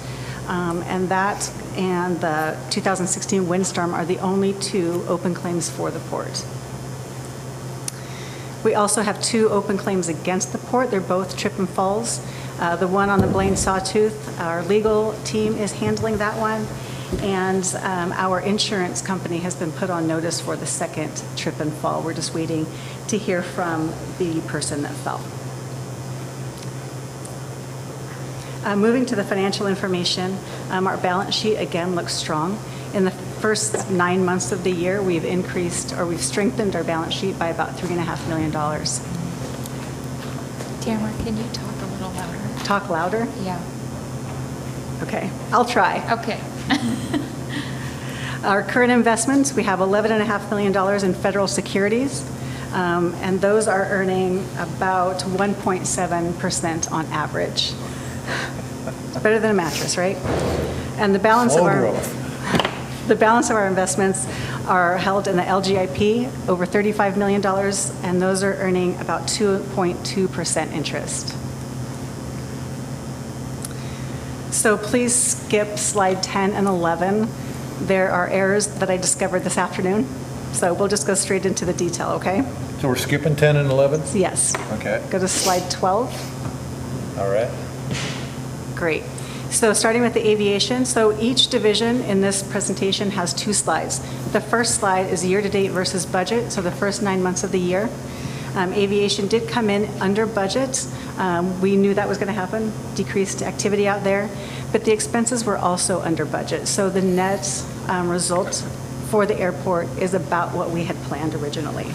Speaker 8: And that and the 2016 windstorm are the only two open claims for the port. We also have two open claims against the port. They're both trip and falls. The one on the Blaine Sawtooth, our legal team is handling that one. And our insurance company has been put on notice for the second trip and fall. We're just waiting to hear from the person that fell. Moving to the financial information, our balance sheet again looks strong. In the first 9 months of the year, we've increased, or we've strengthened our balance sheet by about $3.5 million.
Speaker 4: Tamara, can you talk a little louder?
Speaker 8: Talk louder?
Speaker 4: Yeah.
Speaker 8: Okay, I'll try.
Speaker 4: Okay.
Speaker 8: Our current investments, we have $11.5 million in federal securities, and those are earning about 1.7% on average. Better than a mattress, right? And the balance of
Speaker 1: Slow
Speaker 8: our
Speaker 1: growth.
Speaker 8: the balance of our investments are held in the LGIP, over $35 million, and those are earning about 2.2% interest. So please skip slide 10 and 11. There are errors that I discovered this afternoon, so we'll just go straight into the detail, okay?
Speaker 1: So we're skipping 10 and 11?
Speaker 8: Yes.
Speaker 1: Okay,
Speaker 8: Go to slide 12.
Speaker 1: all right.
Speaker 8: Great. So starting with the aviation, so each division in this presentation has two slides. The first slide is year-to-date versus budget, so the first 9 months of the year. Aviation did come in under budget. We knew that was going to happen, decreased activity out there, but the expenses were also under budget. So the net result for the airport is about what we had planned originally.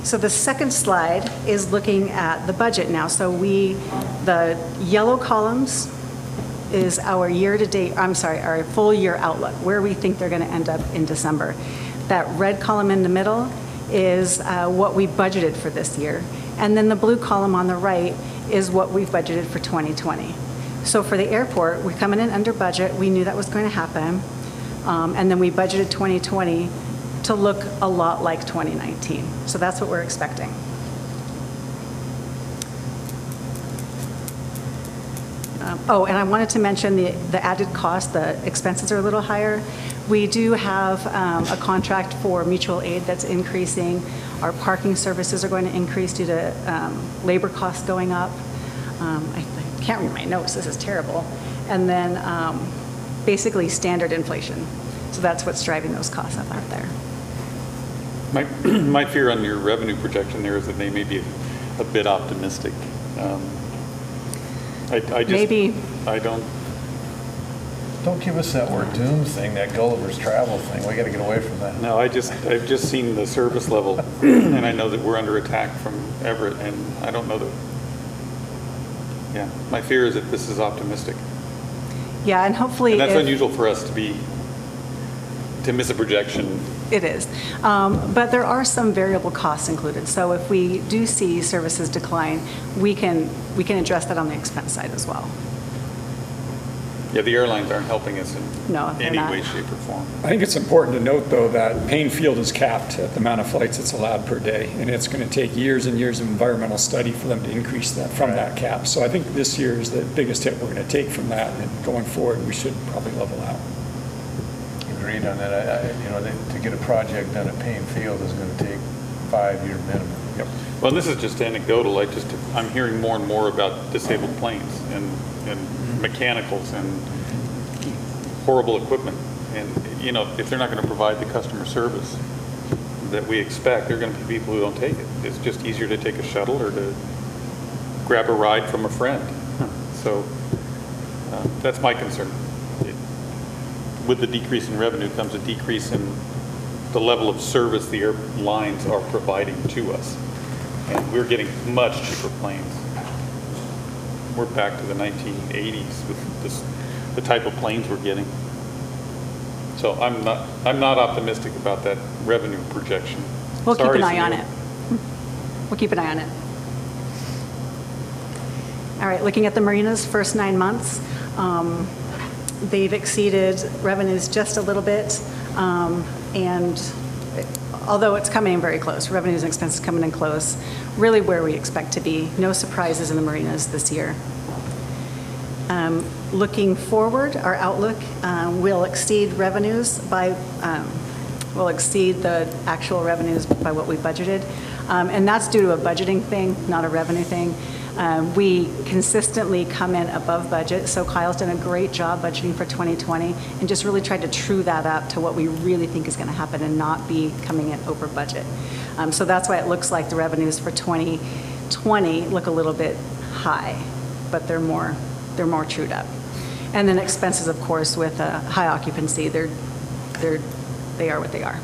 Speaker 8: So the second slide is looking at the budget now. So the yellow columns is our year-to-date, our full-year outlook, where we think they're going to end up in December. That red column in the middle is what we budgeted for this year. And then the blue column on the right is what we've budgeted for 2020. So for the airport, we're coming in under budget. We knew that was going to happen. And then we budgeted 2020 to look a lot like 2019. So that's what we're expecting. And I wanted to mention the added cost, the expenses are a little higher. We do have a contract for mutual aid that's increasing. Our parking services are going to increase due to labor costs going up. I can't read my notes, this is terrible. And then basically standard inflation. So that's what's driving those costs up out there.
Speaker 7: My fear on your revenue projection there is that they may be a bit optimistic.
Speaker 8: Maybe.
Speaker 7: I don't.
Speaker 1: Don't give us that word doom thing, that Gulliver's Travel thing. We got to get away from that.
Speaker 7: No, I've just seen the service level, and I know that we're under attack from Everett, and I don't know that. Yeah, my fear is that this is optimistic.
Speaker 8: Yeah, and hopefully.
Speaker 7: And that's unusual for us to miss a projection.
Speaker 8: It is. But there are some variable costs included. So if we do see services decline, we can address that on the expense side as well.
Speaker 7: Yeah, the airlines aren't helping us in
Speaker 8: No, they're
Speaker 7: any
Speaker 8: not.
Speaker 7: way, shape, or form.
Speaker 9: I think it's important to note, though, that Payne Field is capped at the amount of flights that's allowed per day, and it's going to take years and years of environmental study for them to increase that from that cap. So I think this year is the biggest hit we're going to take from that, and going forward, we should probably level out.
Speaker 1: Agreed on that. To get a project done at Payne Field is going to take 5-year minimum.
Speaker 9: Yep.
Speaker 7: Well, this is just anecdotal. I'm hearing more and more about disabled planes and mechanicals and horrible equipment. And, if they're not going to provide the customer service that we expect, there are going to be people who don't take it. It's just easier to take a shuttle or to grab a ride from a friend. So that's my concern. With the decrease in revenue comes a decrease in the level of service the airlines are providing to us. And we're getting much cheaper planes. We're back to the 1980s with the type of planes we're getting. So I'm not optimistic about that revenue projection.
Speaker 8: We'll keep
Speaker 7: Sorry,
Speaker 8: an eye on
Speaker 7: Sunil.
Speaker 8: it. We'll keep an eye on it. All right, looking at the marinas, first 9 months, they've exceeded revenues just a little bit, and although it's coming in very close, revenues and expenses coming in close, really where we expect to be. No surprises in the marinas this year. Looking forward, our outlook will exceed revenues by, will exceed the actual revenues by what we budgeted. And that's due to a budgeting thing, not a revenue thing. We consistently come in above budget, so Kyle's done a great job budgeting for 2020 and just really tried to true that up to what we really think is going to happen and not be coming in over budget. So that's why it looks like the revenues for 2020 look a little bit high, but they're more trued up. And then expenses, of course, with a high occupancy, they are what they are.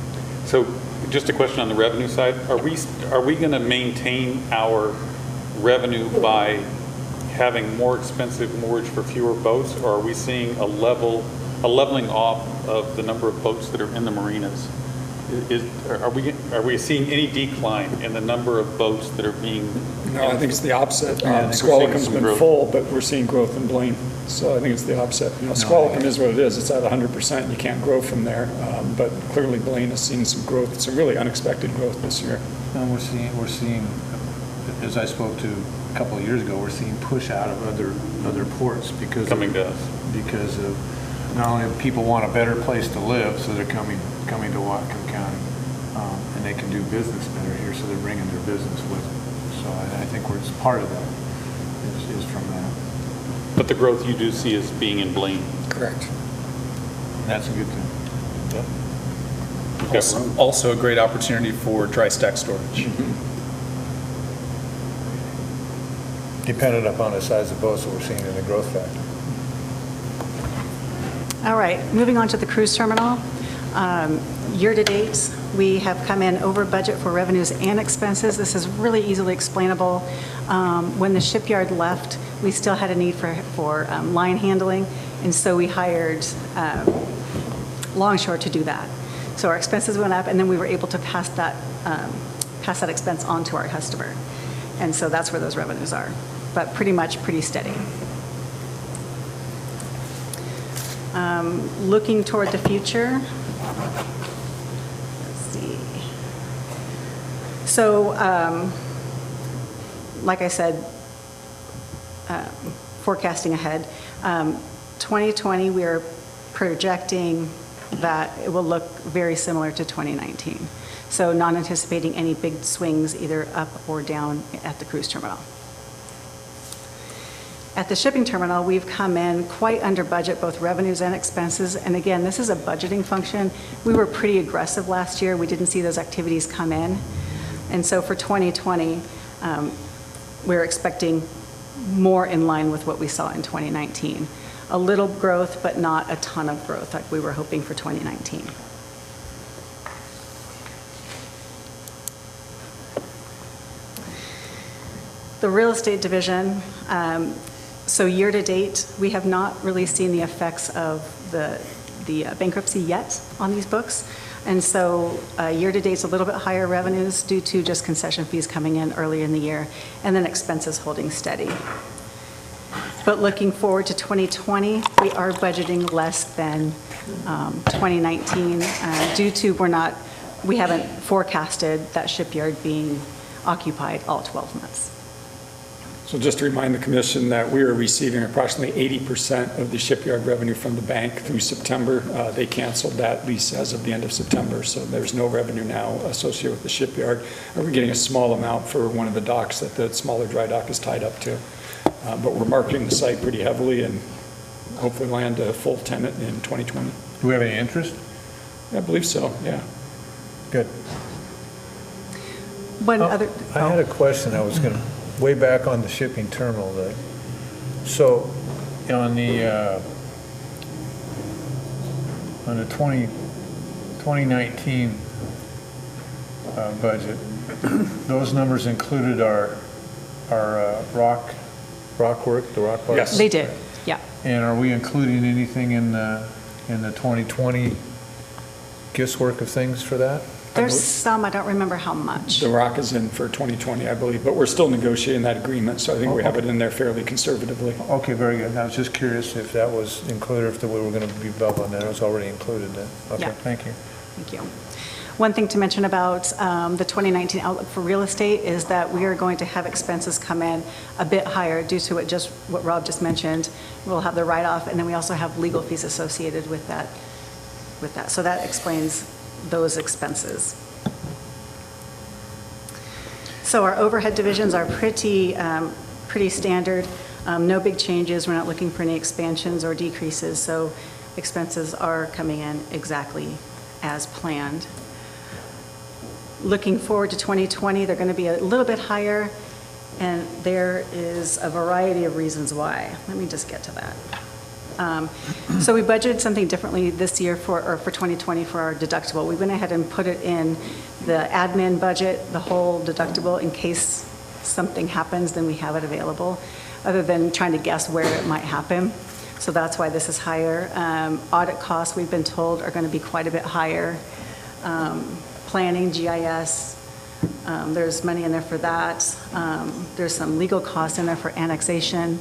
Speaker 7: So just a question on the revenue side. Are we going to maintain our revenue by having more expensive moorage for fewer boats, or are we seeing a leveling off of the number of boats that are in the marinas? Are we seeing any decline in the number of boats that are being?
Speaker 9: No, I think it's the opposite.
Speaker 7: we're
Speaker 9: Squalicum's
Speaker 7: seeing some
Speaker 9: been
Speaker 7: growth.
Speaker 9: full, but we're seeing growth in Blaine. So I think it's the opposite. Squalicum is what it is. It's at 100%. You can't grow from there. But clearly Blaine has seen some growth, some really unexpected growth this year.
Speaker 1: And we're seeing, as I spoke to a couple of years ago, we're seeing push out of other ports because
Speaker 7: Coming to us.
Speaker 1: because of not only people want a better place to live, so they're coming to Whatcom County, and they can do business better here, so they're bringing their business with them. So I think it's part of that is from that.
Speaker 7: But the growth you do see is being in Blaine.
Speaker 9: Correct.
Speaker 1: And that's a good thing.
Speaker 7: Yep. We've got room.
Speaker 2: Also a great opportunity for dry stack storage.
Speaker 1: Dependent upon the size of boats that we're seeing in the growth factor.
Speaker 8: All right, moving on to the cruise terminal. Year-to-date, we have come in over budget for revenues and expenses. This is really easily explainable. When the shipyard left, we still had a need for line handling, and so we hired Longshore to do that. So our expenses went up, and then we were able to pass that expense on to our customer. And so that's where those revenues are, but pretty steady. Looking toward the future, let's see. So, like I said, forecasting ahead, 2020 we are projecting that it will look very similar to 2019. So not anticipating any big swings either up or down at the cruise terminal. At the shipping terminal, we've come in quite under budget, both revenues and expenses. And again, this is a budgeting function. We were pretty aggressive last year. We didn't see those activities come in. And so for 2020, we're expecting more in line with what we saw in 2019. A little growth, but not a ton of growth like we were hoping for 2019. The real estate division, so year to date, we have not really seen the effects of the bankruptcy yet on these books. And so year to date is a little bit higher revenues due to just concession fees coming in early in the year, and then expenses holding steady. But looking forward to 2020, we are budgeting less than 2019 due to we haven't forecasted that shipyard being occupied all 12 months.
Speaker 9: So just to remind the commission that we are receiving approximately 80% of the shipyard revenue from the bank through September. They canceled that lease as of the end of September, so there's no revenue now associated with the shipyard. We're getting a small amount for one of the docks that the smaller dry dock is tied up to. But we're marketing the site pretty heavily and hopefully land a full tenant in 2020.
Speaker 1: Do we have any interest?
Speaker 9: I believe so, yeah.
Speaker 1: Good. I had a question I was going to, way back on the shipping terminal. So on the 2019 budget, those numbers included our rock work, the rock part?
Speaker 9: Yes.
Speaker 8: They did, yeah.
Speaker 1: And are we including anything in the 2020 gifts work of things for that?
Speaker 8: There's some, I don't remember how much.
Speaker 9: The rock is in for 2020, I believe, but we're still negotiating that agreement, so I think we have it in there fairly conservatively.
Speaker 1: Okay, very good. I was just curious if that was included, if we were going to be bubbling that. It was already included then. Okay,
Speaker 8: Yeah.
Speaker 1: thank you.
Speaker 8: Thank you. One thing to mention about the 2019 outlook for real estate is that we are going to have expenses come in a bit higher due to what Rob just mentioned. We'll have the write-off, and then we also have legal fees associated with that. So that explains those expenses. So our overhead divisions are pretty standard. No big changes. We're not looking for any expansions or decreases. So expenses are coming in exactly as planned. Looking forward to 2020, they're going to be a little bit higher, and there is a variety of reasons why. Let me just get to that. So we budgeted something differently this year for 2020 for our deductible. We went ahead and put it in the admin budget, the whole deductible, in case something happens, then we have it available, other than trying to guess where it might happen. So that's why this is higher. Audit costs, we've been told, are going to be quite a bit higher. Planning, GIS, there's money in there for that. There's some legal costs in there for annexation.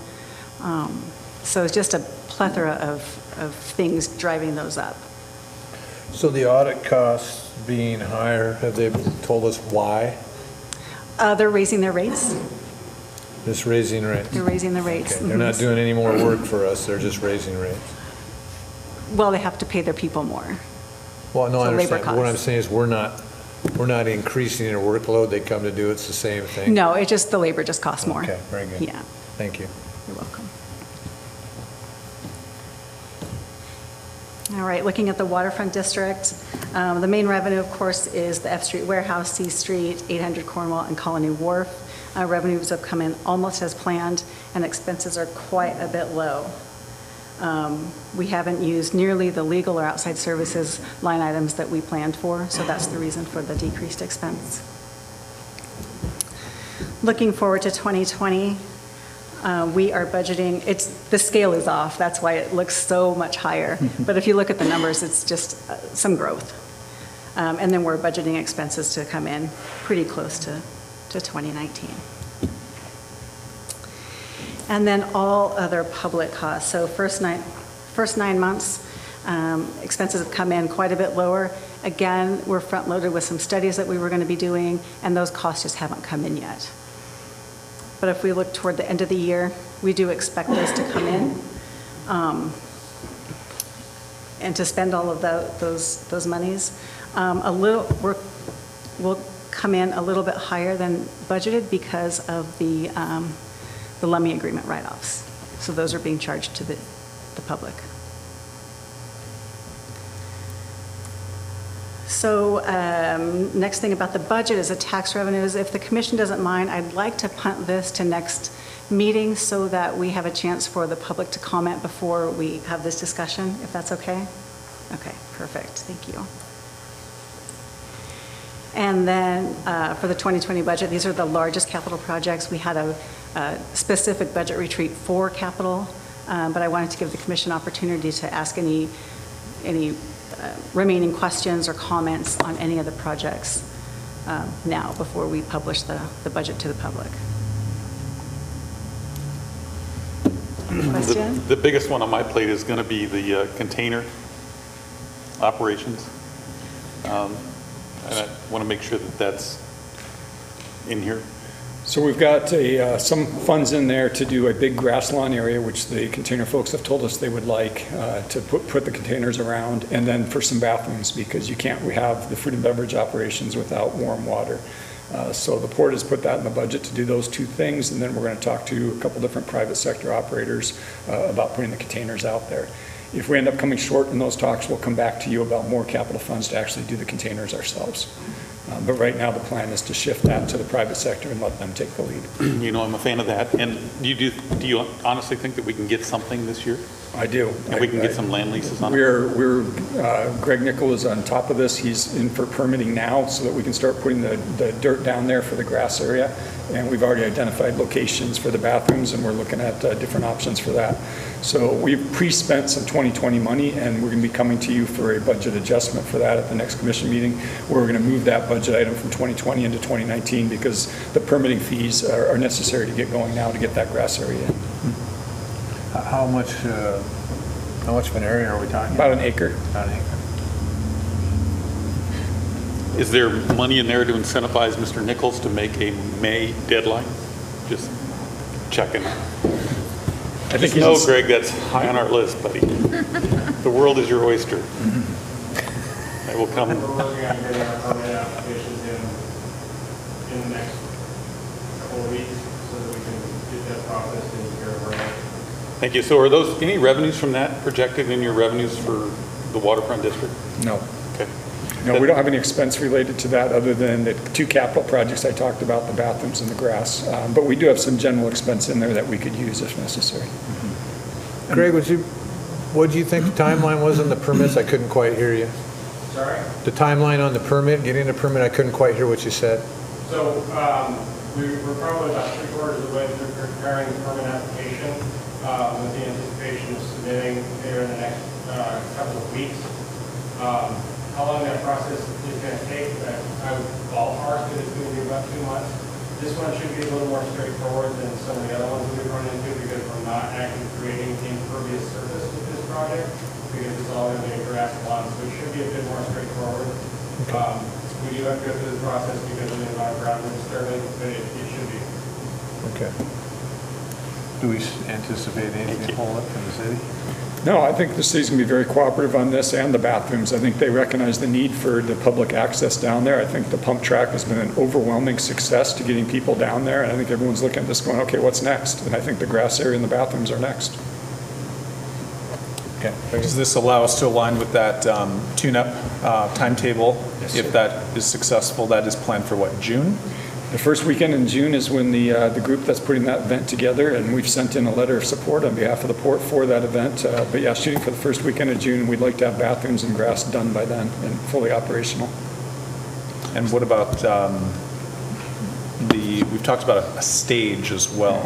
Speaker 8: So it's just a plethora of things driving those up.
Speaker 1: So the audit costs being higher, have they told us why?
Speaker 8: They're raising their rates.
Speaker 1: Just raising rates?
Speaker 8: They're raising the rates.
Speaker 1: Okay. They're not doing any more work for us, they're just raising rates?
Speaker 8: Well, they have to pay their people more.
Speaker 1: Well, no, I
Speaker 8: So labor
Speaker 1: understand. But what I'm
Speaker 8: costs.
Speaker 1: saying is we're not increasing their workload. They come to do, it's the same thing?
Speaker 8: No, the labor just costs more.
Speaker 1: Okay, very good.
Speaker 8: Yeah,
Speaker 1: Thank you.
Speaker 8: you're welcome. All right, looking at the waterfront district, the main revenue, of course, is the F Street Warehouse, C Street, 800 Cornwall, and Colony Wharf. Revenues have come in almost as planned, and expenses are quite a bit low. We haven't used nearly the legal or outside services line items that we planned for, so that's the reason for the decreased expense. Looking forward to 2020, we are budgeting, the scale is off, that's why it looks so much higher. But if you look at the numbers, it's just some growth. And then we're budgeting expenses to come in pretty close to 2019. And then all other public costs. So first 9 months, expenses have come in quite a bit lower. Again, we're front-loaded with some studies that we were going to be doing, and those costs just haven't come in yet. But if we look toward the end of the year, we do expect those to come in, and to spend all of those monies. We'll come in a little bit higher than budgeted because of the Lummi agreement write-offs. So those are being charged to the public. So next thing about the budget is the tax revenues. If the commission doesn't mind, I'd like to punt this to next meeting so that we have a chance for the public to comment before we have this discussion, if that's okay? Okay, perfect, thank you. And then for the 2020 budget, these are the largest capital projects. We had a specific budget retreat for capital, but I wanted to give the commission opportunity to ask any remaining questions or comments on any of the projects now before we publish the budget to the public. Question?
Speaker 7: The biggest one on my plate is going to be the container operations. And I want to make sure that that's in here.
Speaker 9: So we've got some funds in there to do a big grass lawn area, which the container folks have told us they would like to put the containers around, and then for some bathrooms, because you can't have the food and beverage operations without warm water. So the port has put that in the budget to do those two things, and then we're going to talk to a couple different private sector operators about putting the containers out there. If we end up coming short in those talks, we'll come back to you about more capital funds to actually do the containers ourselves. But right now, the plan is to shift that to the private sector and let them take the lead.
Speaker 7: You know, I'm a fan of that. And do you honestly think that we can get something this year?
Speaker 9: I do.
Speaker 7: And we can get some land leases on it?
Speaker 9: Greg Nickel is on top of this. He's in for permitting now so that we can start putting the dirt down there for the grass area. And we've already identified locations for the bathrooms, and we're looking at different options for that. So we've pre-spent some 2020 money, and we're going to be coming to you for a budget adjustment for that at the next commission meeting, where we're going to move that budget item from 2020 into 2019 because the permitting fees are necessary to get going now to get that grass area in.
Speaker 1: How much of an area are we talking
Speaker 9: About an acre.
Speaker 1: About an acre.
Speaker 7: Is there money in there to incentivize Mr. Nichols to make a May deadline? Just checking.
Speaker 9: I think
Speaker 7: No,
Speaker 9: he's,
Speaker 7: Greg, that's high on our list, buddy. The world is your oyster. I will come.
Speaker 3: We're working on getting our permit applications in the next couple of weeks so that we can get that process taken care of right.
Speaker 7: Thank you. So are those, any revenues from that projected in your revenues for the waterfront district?
Speaker 9: no.
Speaker 7: Okay.
Speaker 9: No, we don't have any expense related to that other than the 2 capital projects I talked about, the bathrooms and the grass. But we do have some general expense in there that we could use if necessary.
Speaker 1: Greg, what do you think the timeline was on the permits? I couldn't quite hear you.
Speaker 3: Sorry?
Speaker 1: The timeline on the permit, getting the permit, I couldn't quite hear what you said.
Speaker 3: So we're probably about 3/4 of the way through preparing the permit application with the anticipation of submitting here in the next couple of weeks. How long that process is going to take, I would ballpark that it's going to be about 2 months. This one should be a little more straightforward than some of the other ones we've run into because we're not actually creating impervious surface with this project because it's all going to be a grass lawn, so it should be a bit more straightforward. We do have to go through the process because of the amount of ground we're disturbing, but it should be.
Speaker 1: Okay. Do we anticipate anything hold up from the city?
Speaker 9: No, I think the city's going to be very cooperative on this and the bathrooms. I think they recognize the need for the public access down there. I think the pump track has been an overwhelming success to getting people down there, and I think everyone's looking at this going, okay, what's next? And I think the grass area and the bathrooms are next.
Speaker 1: Okay.
Speaker 2: Does this allow us to align with that tune-up timetable?
Speaker 9: Yes,
Speaker 2: If
Speaker 9: sir.
Speaker 2: that is successful, that is planned for what, June?
Speaker 9: The first weekend in June is when the group that's putting that event together, and we've sent in a letter of support on behalf of the port for that event. But yeah, shooting for the first weekend of June, we'd like to have bathrooms and grass done by then and fully operational.
Speaker 2: And what about we've talked about a stage as well.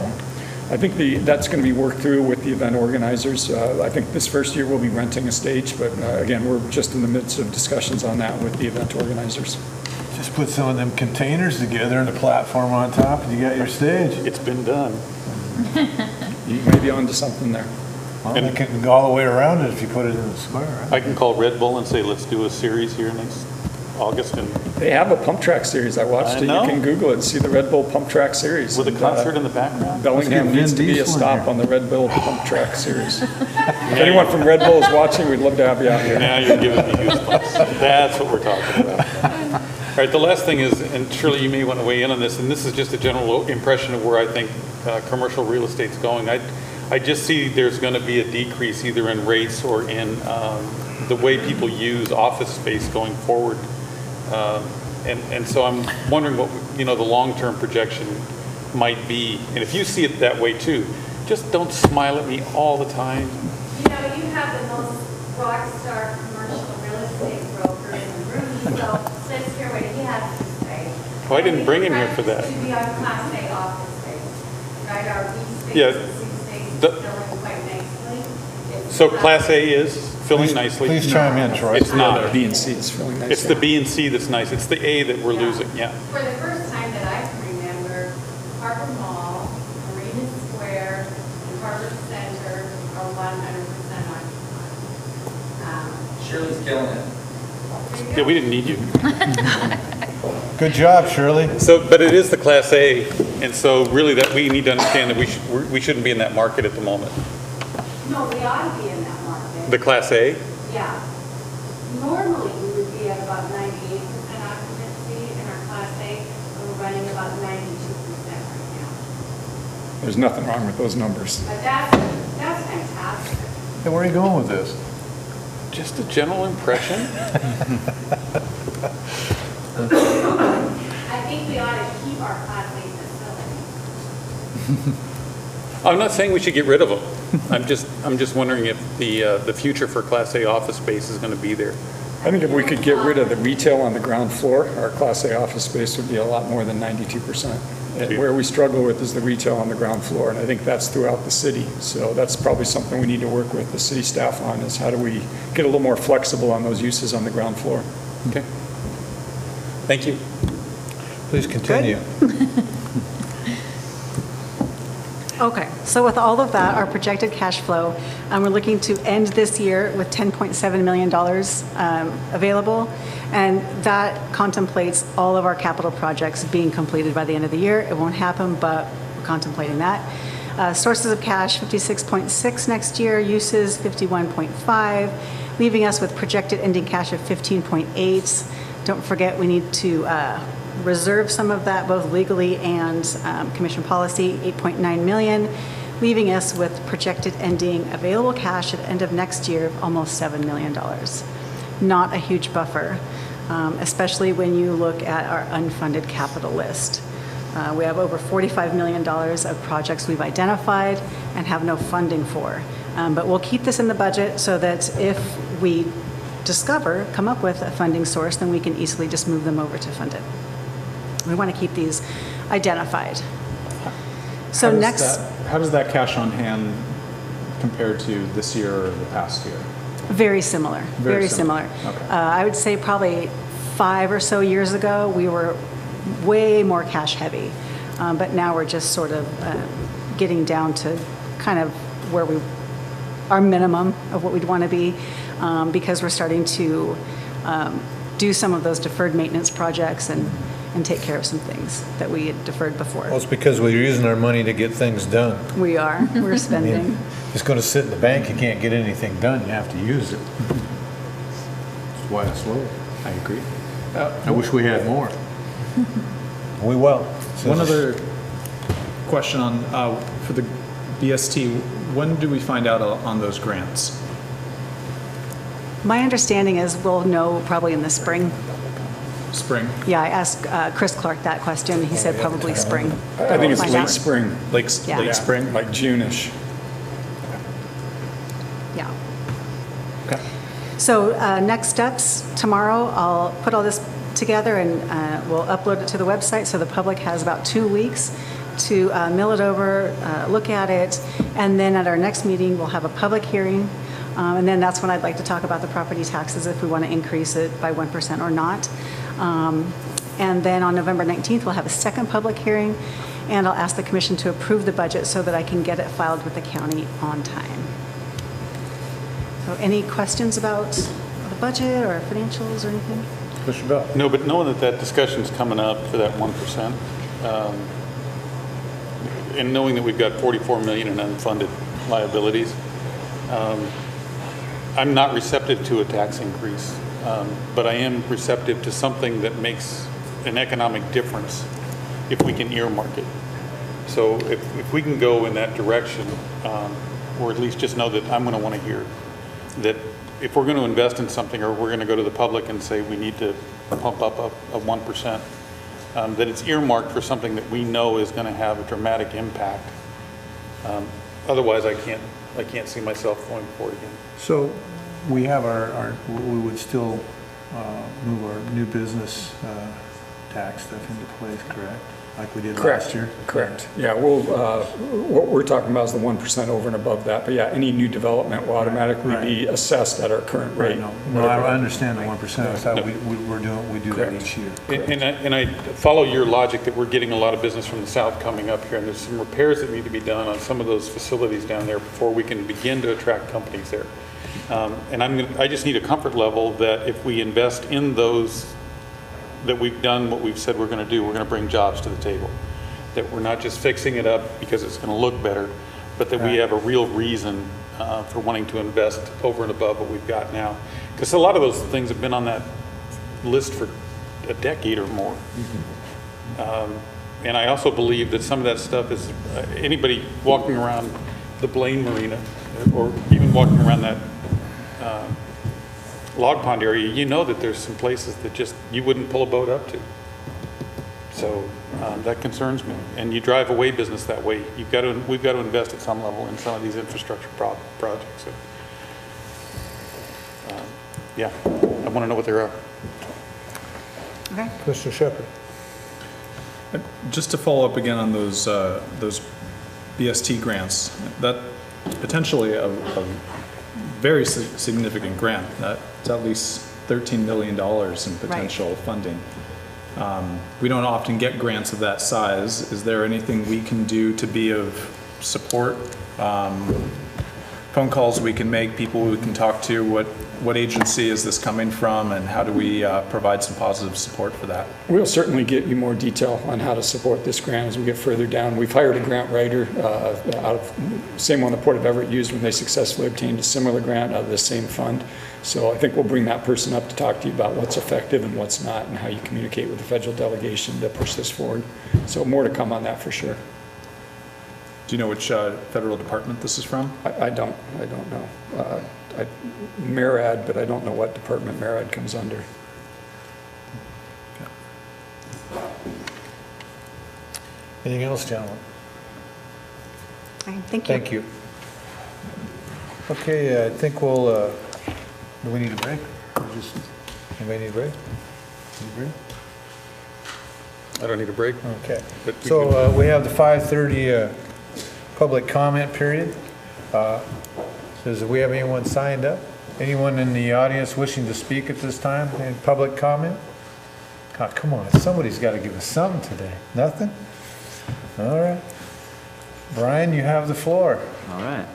Speaker 9: I think that's going to be worked through with the event organizers. I think this first year we'll be renting a stage, but again, we're just in the midst of discussions on that with the event organizers.
Speaker 1: Just put some of them containers together and a platform on top, and you got your stage.
Speaker 7: It's been done.
Speaker 9: You may be onto something there.
Speaker 1: Well, they can go all the way around it if you put it in the square, right?
Speaker 7: I can call Red Bull and say, let's do a series here next August and
Speaker 9: They have a pump track series. I watched
Speaker 7: I
Speaker 9: it.
Speaker 7: know.
Speaker 9: You can Google it and see the Red Bull pump track series.
Speaker 7: with a
Speaker 9: And,
Speaker 7: concert in the background.
Speaker 9: Bellingham
Speaker 1: Let's get
Speaker 9: needs
Speaker 1: Vin
Speaker 9: to be a
Speaker 1: Diesel in
Speaker 9: stop
Speaker 1: here.
Speaker 9: on the Red Bull pump track series. If anyone from Red Bull is watching, we'd love to have you out here.
Speaker 7: Now you're giving me goosebumps. That's what we're talking about. All right, the last thing is, and Shirley, you may want to weigh in on this, and this is just a general impression of where I think commercial real estate's going. I just see there's going to be a decrease either in rates or in the way people use office space going forward. And so I'm wondering what, the long-term projection might be. And if you see it that way too, just don't smile at me all the time.
Speaker 10: You have the most rock star commercial real estate broker in the room, so let's hear what he has to say.
Speaker 7: Oh, I didn't bring him here for that.
Speaker 10: To be on Class A office space, right? Our B space,
Speaker 7: Yeah,
Speaker 10: C space is
Speaker 7: the-
Speaker 10: filling quite nicely. It's
Speaker 7: So Class A is filling nicely.
Speaker 1: Please chime in, Troy.
Speaker 7: It's not.
Speaker 9: B and C is feeling nice.
Speaker 7: It's the B and C that's nice. It's the A that we're losing, yeah.
Speaker 10: For the first time that I can remember, Harbor Mall, Marina Square, and Harbor Center are 100% occupied.
Speaker 11: Shirley's killing it.
Speaker 7: Yeah, we didn't need you.
Speaker 1: Good job, Shirley.
Speaker 7: So, but it is the Class A, and so really that we need to understand that we shouldn't be in that market at the moment.
Speaker 10: No, we ought to be in that market.
Speaker 7: The Class A,
Speaker 10: Yeah. Normally, we would be at about 98% occupancy in our Class A, and we're running about 92% right now.
Speaker 9: There's nothing wrong with those numbers.
Speaker 10: But that's fantastic.
Speaker 1: Hey, where are you going with this?
Speaker 7: just a general impression.
Speaker 10: I think we ought to keep our Class A facilities.
Speaker 7: I'm not saying we should get rid of them. I'm just wondering if the future for Class A office space is going to be there.
Speaker 9: I think if we could get rid of the retail on the ground floor, our Class A office space would be a lot more than 92%. And where we struggle with is the retail on the ground floor, and I think that's throughout the city. So that's probably something we need to work with the city staff on, is how do we get a little more flexible on those uses on the ground floor.
Speaker 7: Okay. Thank you.
Speaker 1: Please continue.
Speaker 8: Okay, so with all of that, our projected cash flow, we're looking to end this year with $10.7 million available, and that contemplates all of our capital projects being completed by the end of the year. It won't happen, but we're contemplating that. Sources of cash, 56.6 next year, uses 51.5, leaving us with projected ending cash of 15.8. Don't forget, we need to reserve some of that, both legally and commission policy, 8.9 million, leaving us with projected ending available cash at the end of next year of almost $7 million. Not a huge buffer, especially when you look at our unfunded capital list. We have over $45 million of projects we've identified and have no funding for. But we'll keep this in the budget so that if we come up with a funding source, then we can easily just move them over to fund it. We want to keep these identified. So
Speaker 2: how does that cash on hand compare to this year or the past year?
Speaker 8: Very similar. Very similar.
Speaker 2: Okay.
Speaker 8: I would say probably 5 or so years ago, we were way more cash heavy. But now we're just sort of getting down to kind of where our minimum of what we'd want to be, because we're starting to do some of those deferred maintenance projects and take care of some things that we had deferred before.
Speaker 1: Well, it's because we're using our money to get things done.
Speaker 8: We are. We're spending.
Speaker 1: If it's going to sit in the bank, you can't get anything done. You have to use it. That's why it's low.
Speaker 2: I agree.
Speaker 1: I wish we had more. We will.
Speaker 2: One other question on for the BST, when do we find out on those grants?
Speaker 8: My understanding is we'll know probably in the spring.
Speaker 2: Spring?
Speaker 8: Yeah, I asked Chris Clark that question. He said probably spring.
Speaker 9: I think it's
Speaker 8: Find
Speaker 9: late
Speaker 8: out.
Speaker 9: spring.
Speaker 2: Late
Speaker 8: Yeah.
Speaker 2: spring?
Speaker 9: Like June-ish.
Speaker 8: Yeah.
Speaker 2: Okay.
Speaker 8: So next steps, tomorrow I'll put all this together and we'll upload it to the website, so the public has about 2 weeks to mill it over, look at it, and then at our next meeting we'll have a public hearing, and then that's when I'd like to talk about the property taxes, if we want to increase it by 1% or not. And then on November 19th we'll have a second public hearing, and I'll ask the commission to approve the budget so that I can get it filed with the county on time. So any questions about the budget or financials or anything?
Speaker 1: Mr. Bell?
Speaker 7: No, but knowing that discussion's coming up for that 1%, and knowing that we've got 44 million in unfunded liabilities, I'm not receptive to a tax increase, but I am receptive to something that makes an economic difference if we can earmark it. So if we can go in that direction, or at least just know that I'm going to want to hear that if we're going to invest in something, or we're going to go to the public and say we need to pump up a 1%, that it's earmarked for something that we know is going to have a dramatic impact. Otherwise, I can't see myself going for it again.
Speaker 1: So we have we would still move our new business tax stuff into place, correct? Like we did last year?
Speaker 9: Correct. Yeah, what we're talking about is the 1% over and above that. But yeah, any new development will automatically be assessed at our current rate.
Speaker 1: No, I understand the 1%. That's how we do that each year.
Speaker 7: And I follow your logic that we're getting a lot of business from the south coming up here, and there's some repairs that need to be done on some of those facilities down there before we can begin to attract companies there. And I just need a comfort level that if we invest in those, that we've done what we've said we're going to do, we're going to bring jobs to the table. That we're not just fixing it up because it's going to look better, but that we have a real reason for wanting to invest over and above what we've got now. Because a lot of those things have been on that list for a decade or more. And I also believe that some of that stuff is, anybody walking around the Blaine Marina, or even walking around that log pond area, you know that there's some places that just you wouldn't pull a boat up to. So that concerns me. And you drive away business that way. We've got to invest at some level in some of these infrastructure projects. So, yeah, I want to know what they are.
Speaker 8: Okay.
Speaker 1: Mr. Shepherd?
Speaker 2: Just to follow up again on those BST grants, that potentially a very significant grant. That's at least $13 million in potential funding. We don't often get grants of that size. Is there anything we can do to be of support, phone calls we can make, people we can talk to, what agency is this coming from, and how do we provide some positive support for that?
Speaker 9: We'll certainly get you more detail on how to support this grant as we get further down. We've hired a grant writer out of same one the Port of Everett used when they successfully obtained a similar grant out of the same fund. So I think we'll bring that person up to talk to you about what's effective and what's not, and how you communicate with the federal delegation to push this forward. So more to come on that for sure.
Speaker 2: Do you know which federal department this is from?
Speaker 9: I don't know. MARAD, but I don't know what department MARAD comes under.
Speaker 1: Anything else, gentlemen?
Speaker 8: Thank you.
Speaker 1: Thank you. Okay, I think we'll, do we need a break? Anybody need a break? Need a break?
Speaker 7: I don't need a break.
Speaker 1: Okay.
Speaker 7: But we
Speaker 1: So we have the 5:30 public comment period. Does we have anyone signed up? Anyone in the audience wishing to speak at this time in public comment? God, come on, somebody's got to give us something today. Nothing? All right. Brian, you have the floor.
Speaker 11: All right.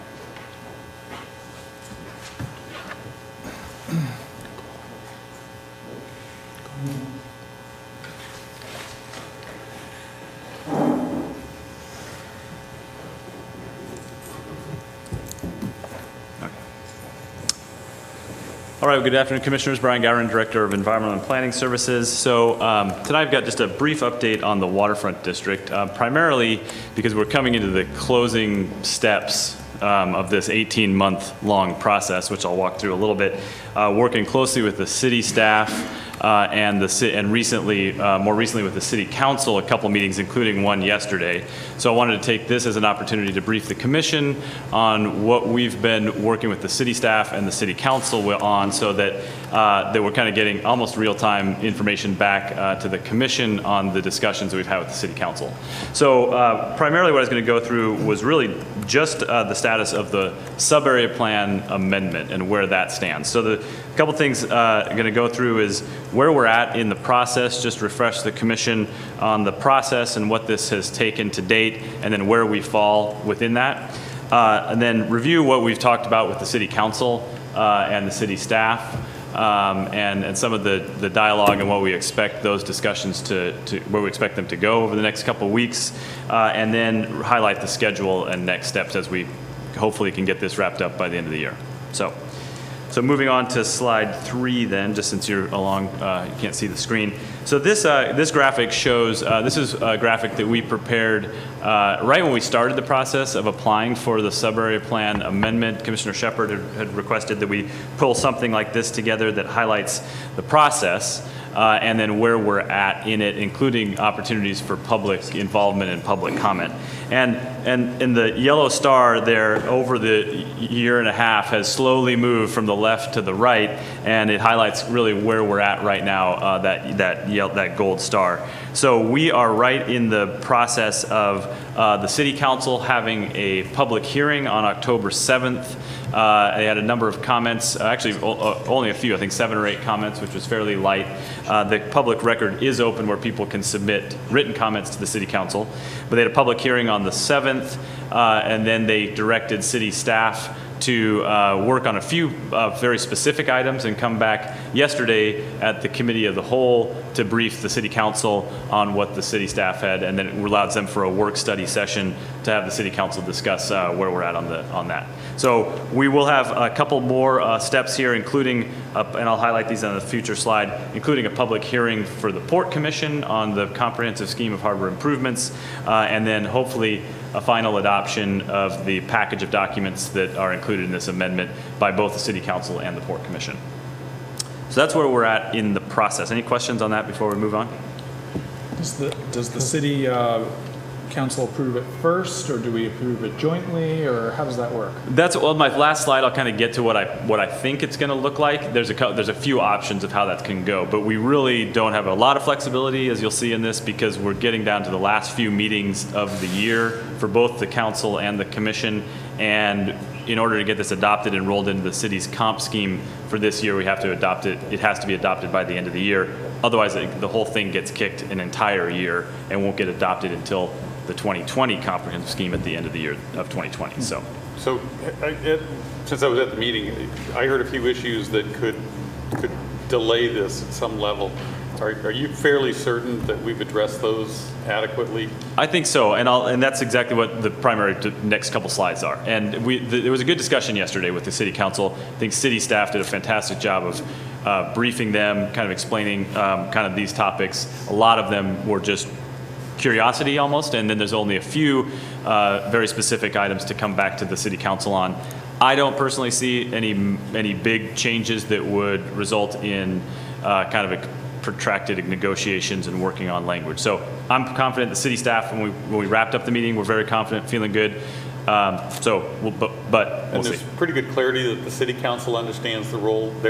Speaker 11: All right, well, good afternoon, Commissioners. Brian Gowron, Director of Environmental and Planning Services. So tonight I've got just a brief update on the Waterfront District, primarily because we're coming into the closing steps of this 18-month-long process, which I'll walk through a little bit, working closely with the city staff and more recently with the City Council, a couple meetings, including one yesterday. So I wanted to take this as an opportunity to brief the Commission on what we've been working with the city staff and the City Council on, so that we're kind of getting almost real-time information back to the Commission on the discussions that we've had with the City Council. So primarily what I was going to go through was really just the status of the sub-area plan amendment and where that stands. So the couple things I'm going to go through is where we're at in the process, just refresh the Commission on the process and what this has taken to date, and then where we fall within that. And then review what we've talked about with the City Council and the city staff, and some of the dialogue and what we expect those discussions where we expect them to go over the next couple of weeks, and then highlight the schedule and next steps as we hopefully can get this wrapped up by the end of the year. So moving on to slide 3 then, just since you're along, you can't see the screen. So this graphic shows, this is a graphic that we prepared right when we started the process of applying for the sub-area plan amendment. Commissioner Shepard had requested that we pull something like this together that highlights the process and then where we're at in it, including opportunities for public involvement and public comment. And in the yellow star there, over the year and a half, has slowly moved from the left to the right, and it highlights really where we're at right now, that gold star. So we are right in the process of the City Council having a public hearing on October 7th. They had a number of comments, actually only a few, I think 7 or 8 comments, which was fairly light. The public record is open where people can submit written comments to the City Council. But they had a public hearing on the 7th, and then they directed city staff to work on a few very specific items and come back yesterday at the Committee of the Whole to brief the City Council on what the city staff had, and then it allows them for a work study session to have the City Council discuss where we're at on that. So we will have a couple more steps here, including, and I'll highlight these on a future slide, including a public hearing for the Port Commission on the comprehensive scheme of harbor improvements, and then hopefully a final adoption of the package of documents that are included in this amendment by both the City Council and the Port Commission. So that's where we're at in the process. Any questions on that before we move on?
Speaker 2: Does the City Council approve it first, or do we approve it jointly, or how does that work?
Speaker 11: That's, well, my last slide, I'll kind of get to what I think it's going to look like. There's a few options of how that can go, but we really don't have a lot of flexibility, as you'll see in this, because we're getting down to the last few meetings of the year for both the council and the commission, and in order to get this adopted and rolled into the city's comp scheme for this year, we have to adopt it. It has to be adopted by the end of the year. Otherwise, the whole thing gets kicked an entire year and won't get adopted until the 2020 comprehensive scheme at the end of the year of 2020. So
Speaker 7: since I was at the meeting, I heard a few issues that could delay this at some level. Are you fairly certain that we've addressed those adequately?
Speaker 11: I think so, and that's exactly what the primary next couple slides are. And there was a good discussion yesterday with the City Council. I think city staff did a fantastic job of briefing them, kind of explaining kind of these topics. A lot of them were just curiosity almost, and then there's only a few very specific items to come back to the City Council on. I don't personally see any big changes that would result in kind of a protracted negotiations and working on language. So I'm confident the city staff, when we wrapped up the meeting, we're very confident, feeling good. But we'll see.
Speaker 7: There's pretty good clarity that the City Council understands their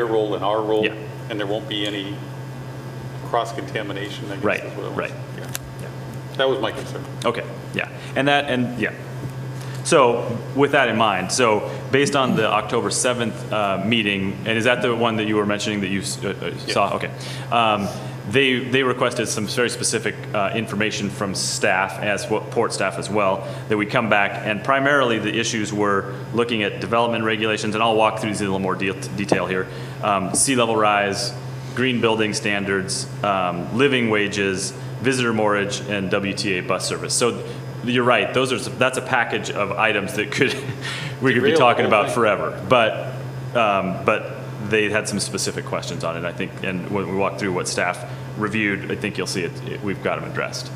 Speaker 7: role and our role,
Speaker 11: Yeah.
Speaker 7: and there won't be any cross-contamination, I guess
Speaker 11: Right,
Speaker 7: is what it was.
Speaker 11: right.
Speaker 7: Yeah. That was my concern.
Speaker 11: Okay, yeah. Yeah. So with that in mind, so based on the October 7th meeting, and is that the one that you were mentioning that you saw? Okay. They requested some very specific information from staff, port staff as well, that we come back, and primarily the issues were looking at development regulations, and I'll walk through these in a little more detail here. Sea level rise, green building standards, living wages, visitor moorage, and WTA bus service. So you're right. That's a package of items that we could be talking about forever. But they had some specific questions on it, I think. And when we walk through what staff reviewed, I think you'll see we've got them addressed.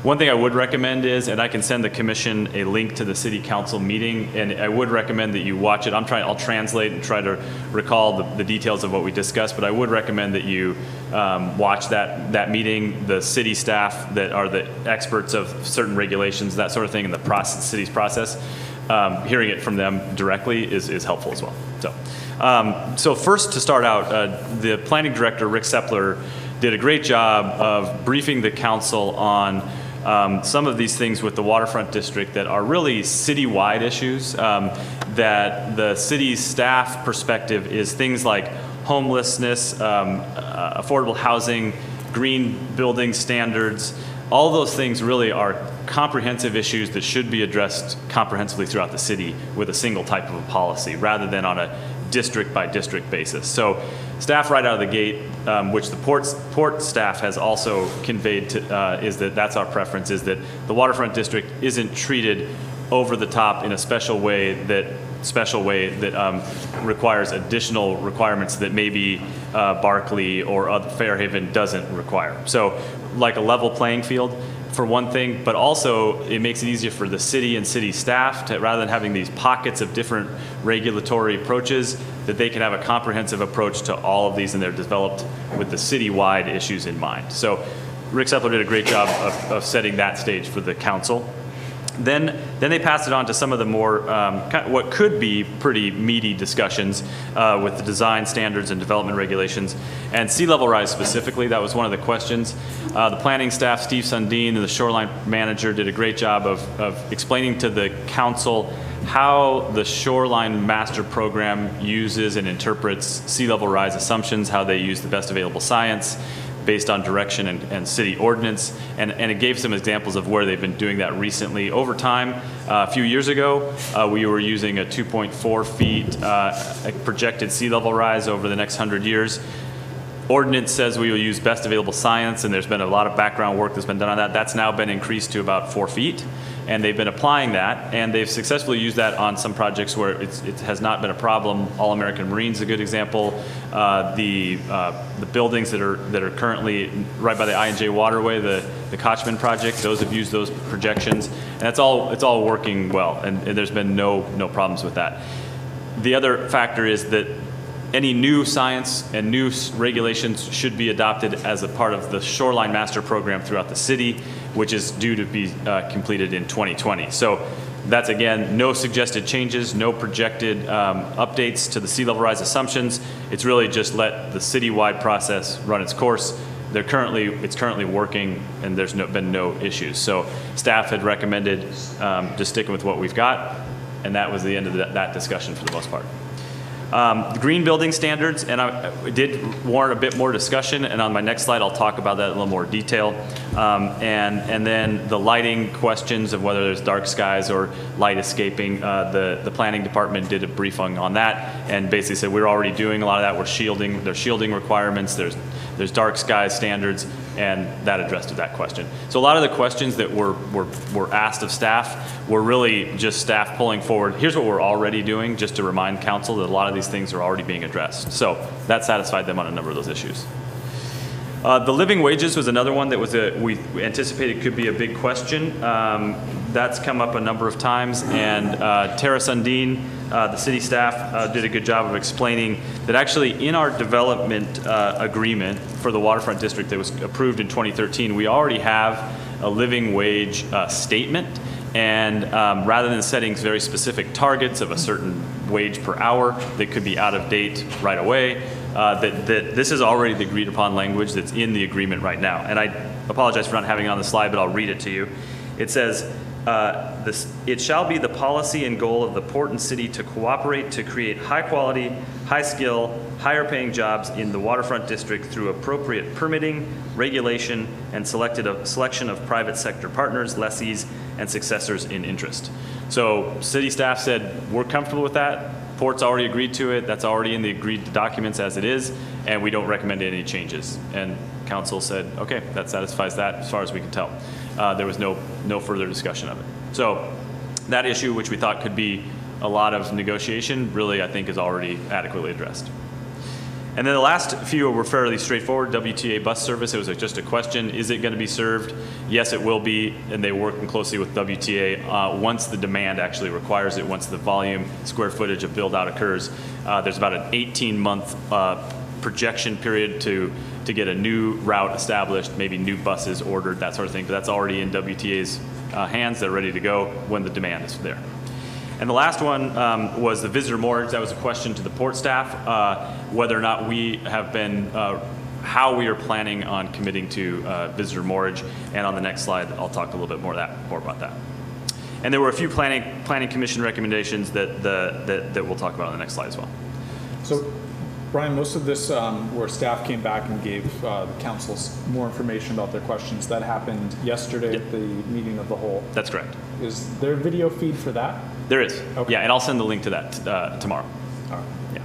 Speaker 11: One thing I would recommend is, and I can send the commission a link to the City Council meeting, and I would recommend that you watch it. I'll translate and try to recall the details of what we discussed, but I would recommend that you watch that meeting. The city staff that are the experts of certain regulations, that sort of thing, in the city's process, hearing it from them directly is helpful as well. So first, to start out, the planning director, Rick Sepler, did a great job of briefing the council on some of these things with the waterfront district that are really citywide issues, that the city's staff perspective is things like homelessness, affordable housing, green building standards. All those things really are comprehensive issues that should be addressed comprehensively throughout the city with a single type of a policy rather than on a district by district basis. So staff right out of the gate, which the port staff has also conveyed to, is that that's our preference, is that the waterfront district isn't treated over the top in a special way that requires additional requirements that maybe Barclay or Fairhaven doesn't require. So like a level playing field for one thing, but also it makes it easier for the city and city staff to, rather than having these pockets of different regulatory approaches, that they can have a comprehensive approach to all of these, and they're developed with the citywide issues in mind. So Rick Sepler did a great job of setting that stage for the council. Then they passed it on to some of the more, what could be pretty meaty discussions with the design standards and development regulations. And sea level rise specifically, that was one of the questions. The planning staff, Steve Sundin, and the shoreline manager did a great job of explaining to the council how the shoreline master program uses and interprets sea level rise assumptions, how they use the best available science based on direction and city ordinance, and it gave some examples of where they've been doing that recently. Over time, a few years ago, we were using a 2.4 feet projected sea level rise over the next 100 years. Ordinance says we will use best available science, and there's been a lot of background work that's been done on that. That's now been increased to about 4 feet, and they've been applying that, and they've successfully used that on some projects where it has not been a problem. All-American Marine's a good example. The buildings that are currently right by the I&J waterway, the Kochman project, those have used those projections, and it's all working well, and there's been no problems with that. The other factor is that any new science and new regulations should be adopted as a part of the shoreline master program throughout the city, which is due to be completed in 2020. So that's, again, no suggested changes, no projected updates to the sea level rise assumptions. It's really just let the citywide process run its course. It's currently working, and there's been no issues. So staff had recommended just sticking with what we've got, and that was the end of that discussion for the most part. The green building standards, and I did warrant a bit more discussion, and on my next slide I'll talk about that in a little more detail. And then the lighting questions of whether there's dark skies or light escaping, the planning department did a briefing on that and basically said we're already doing a lot of that. We're shielding, there's shielding requirements, there's dark skies standards, and that addressed that question. So a lot of the questions that were asked of staff were really just staff pulling forward. Here's what we're already doing, just to remind council that a lot of these things are already being addressed. So that satisfied them on a number of those issues. The living wages was another one that was we anticipated could be a big question. That's come up a number of times, and Tara Sundin, the city staff, did a good job of explaining that actually in our development agreement for the waterfront district that was approved in 2013, we already have a living wage statement. And rather than setting very specific targets of a certain wage per hour that could be out of date right away, that this is already the agreed upon language that's in the agreement right now. And I apologize for not having it on the slide, but I'll read it to you. It says, it shall be the policy and goal of the port and city to cooperate to create high quality, high skill, higher paying jobs in the waterfront district through appropriate permitting, regulation, and selection of private sector partners, lessees, and successors in interest. So city staff said, we're comfortable with that. Port's already agreed to it. That's already in the agreed documents as it is, and we don't recommend any changes. And council said, okay, that satisfies that as far as we can tell. There was no further discussion of it. So that issue, which we thought could be a lot of negotiation, really I think is already adequately addressed. And then the last few were fairly straightforward. WTA bus service, it was just a question, is it going to be served? Yes, it will be, and they're working closely with WTA once the demand actually requires it, once the volume, square footage of build out occurs. There's about an 18-month projection period to get a new route established, maybe new buses ordered, that sort of thing, but that's already in WTA's hands. They're ready to go when the demand is there. And the last one was the visitor mortgage. That was a question to the port staff, whether or not we have been, how we are planning on committing to visitor mortgage. And on the next slide, I'll talk a little bit more about that. And there were a few planning commission recommendations that we'll talk about on the next slide as well.
Speaker 2: So, Brian, most of this where staff came back and gave the council more information about their questions, that happened yesterday at the meeting of the whole.
Speaker 11: That's correct.
Speaker 2: Is there a video feed for that?
Speaker 11: There is.
Speaker 2: Okay.
Speaker 11: Yeah, and I'll send the link to that tomorrow.
Speaker 2: All right.
Speaker 11: Yeah.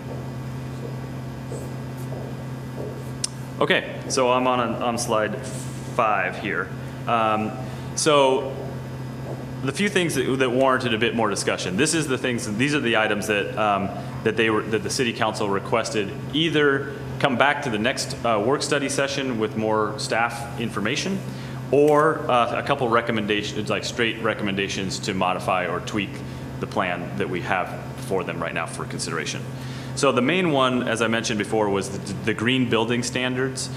Speaker 11: Okay, so I'm on slide 5 here. So the few things that warranted a bit more discussion. This is the things. These are the items that that the city council requested either come back to the next work study session with more staff information, or a couple recommendations, like straight recommendations to modify or tweak the plan that we have for them right now for consideration. So the main one, as I mentioned before, was the green building standards.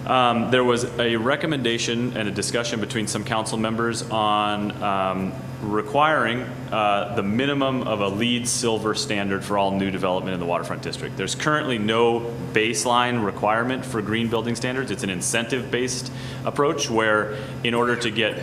Speaker 11: There was a recommendation and a discussion between some council members on requiring the minimum of a LEED Silver standard for all new development in the waterfront district. There's currently no baseline requirement for green building standards. It's an incentive-based approach where in order to get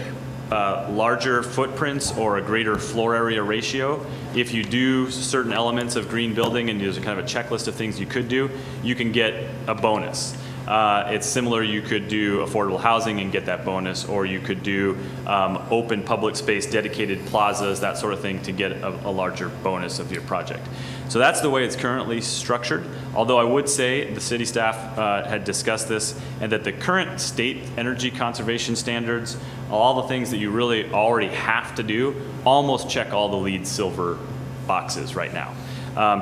Speaker 11: larger footprints or a greater floor area ratio, if you do certain elements of green building and there's a kind of a checklist of things you could do, you can get a bonus. It's similar, you could do affordable housing and get that bonus, or you could do open public space, dedicated plazas, that sort of thing to get a larger bonus of your project. So that's the way it's currently structured, although I would say the city staff had discussed this, and that the current state energy conservation standards, all the things that you really already have to do, almost check all the LEED Silver boxes right now.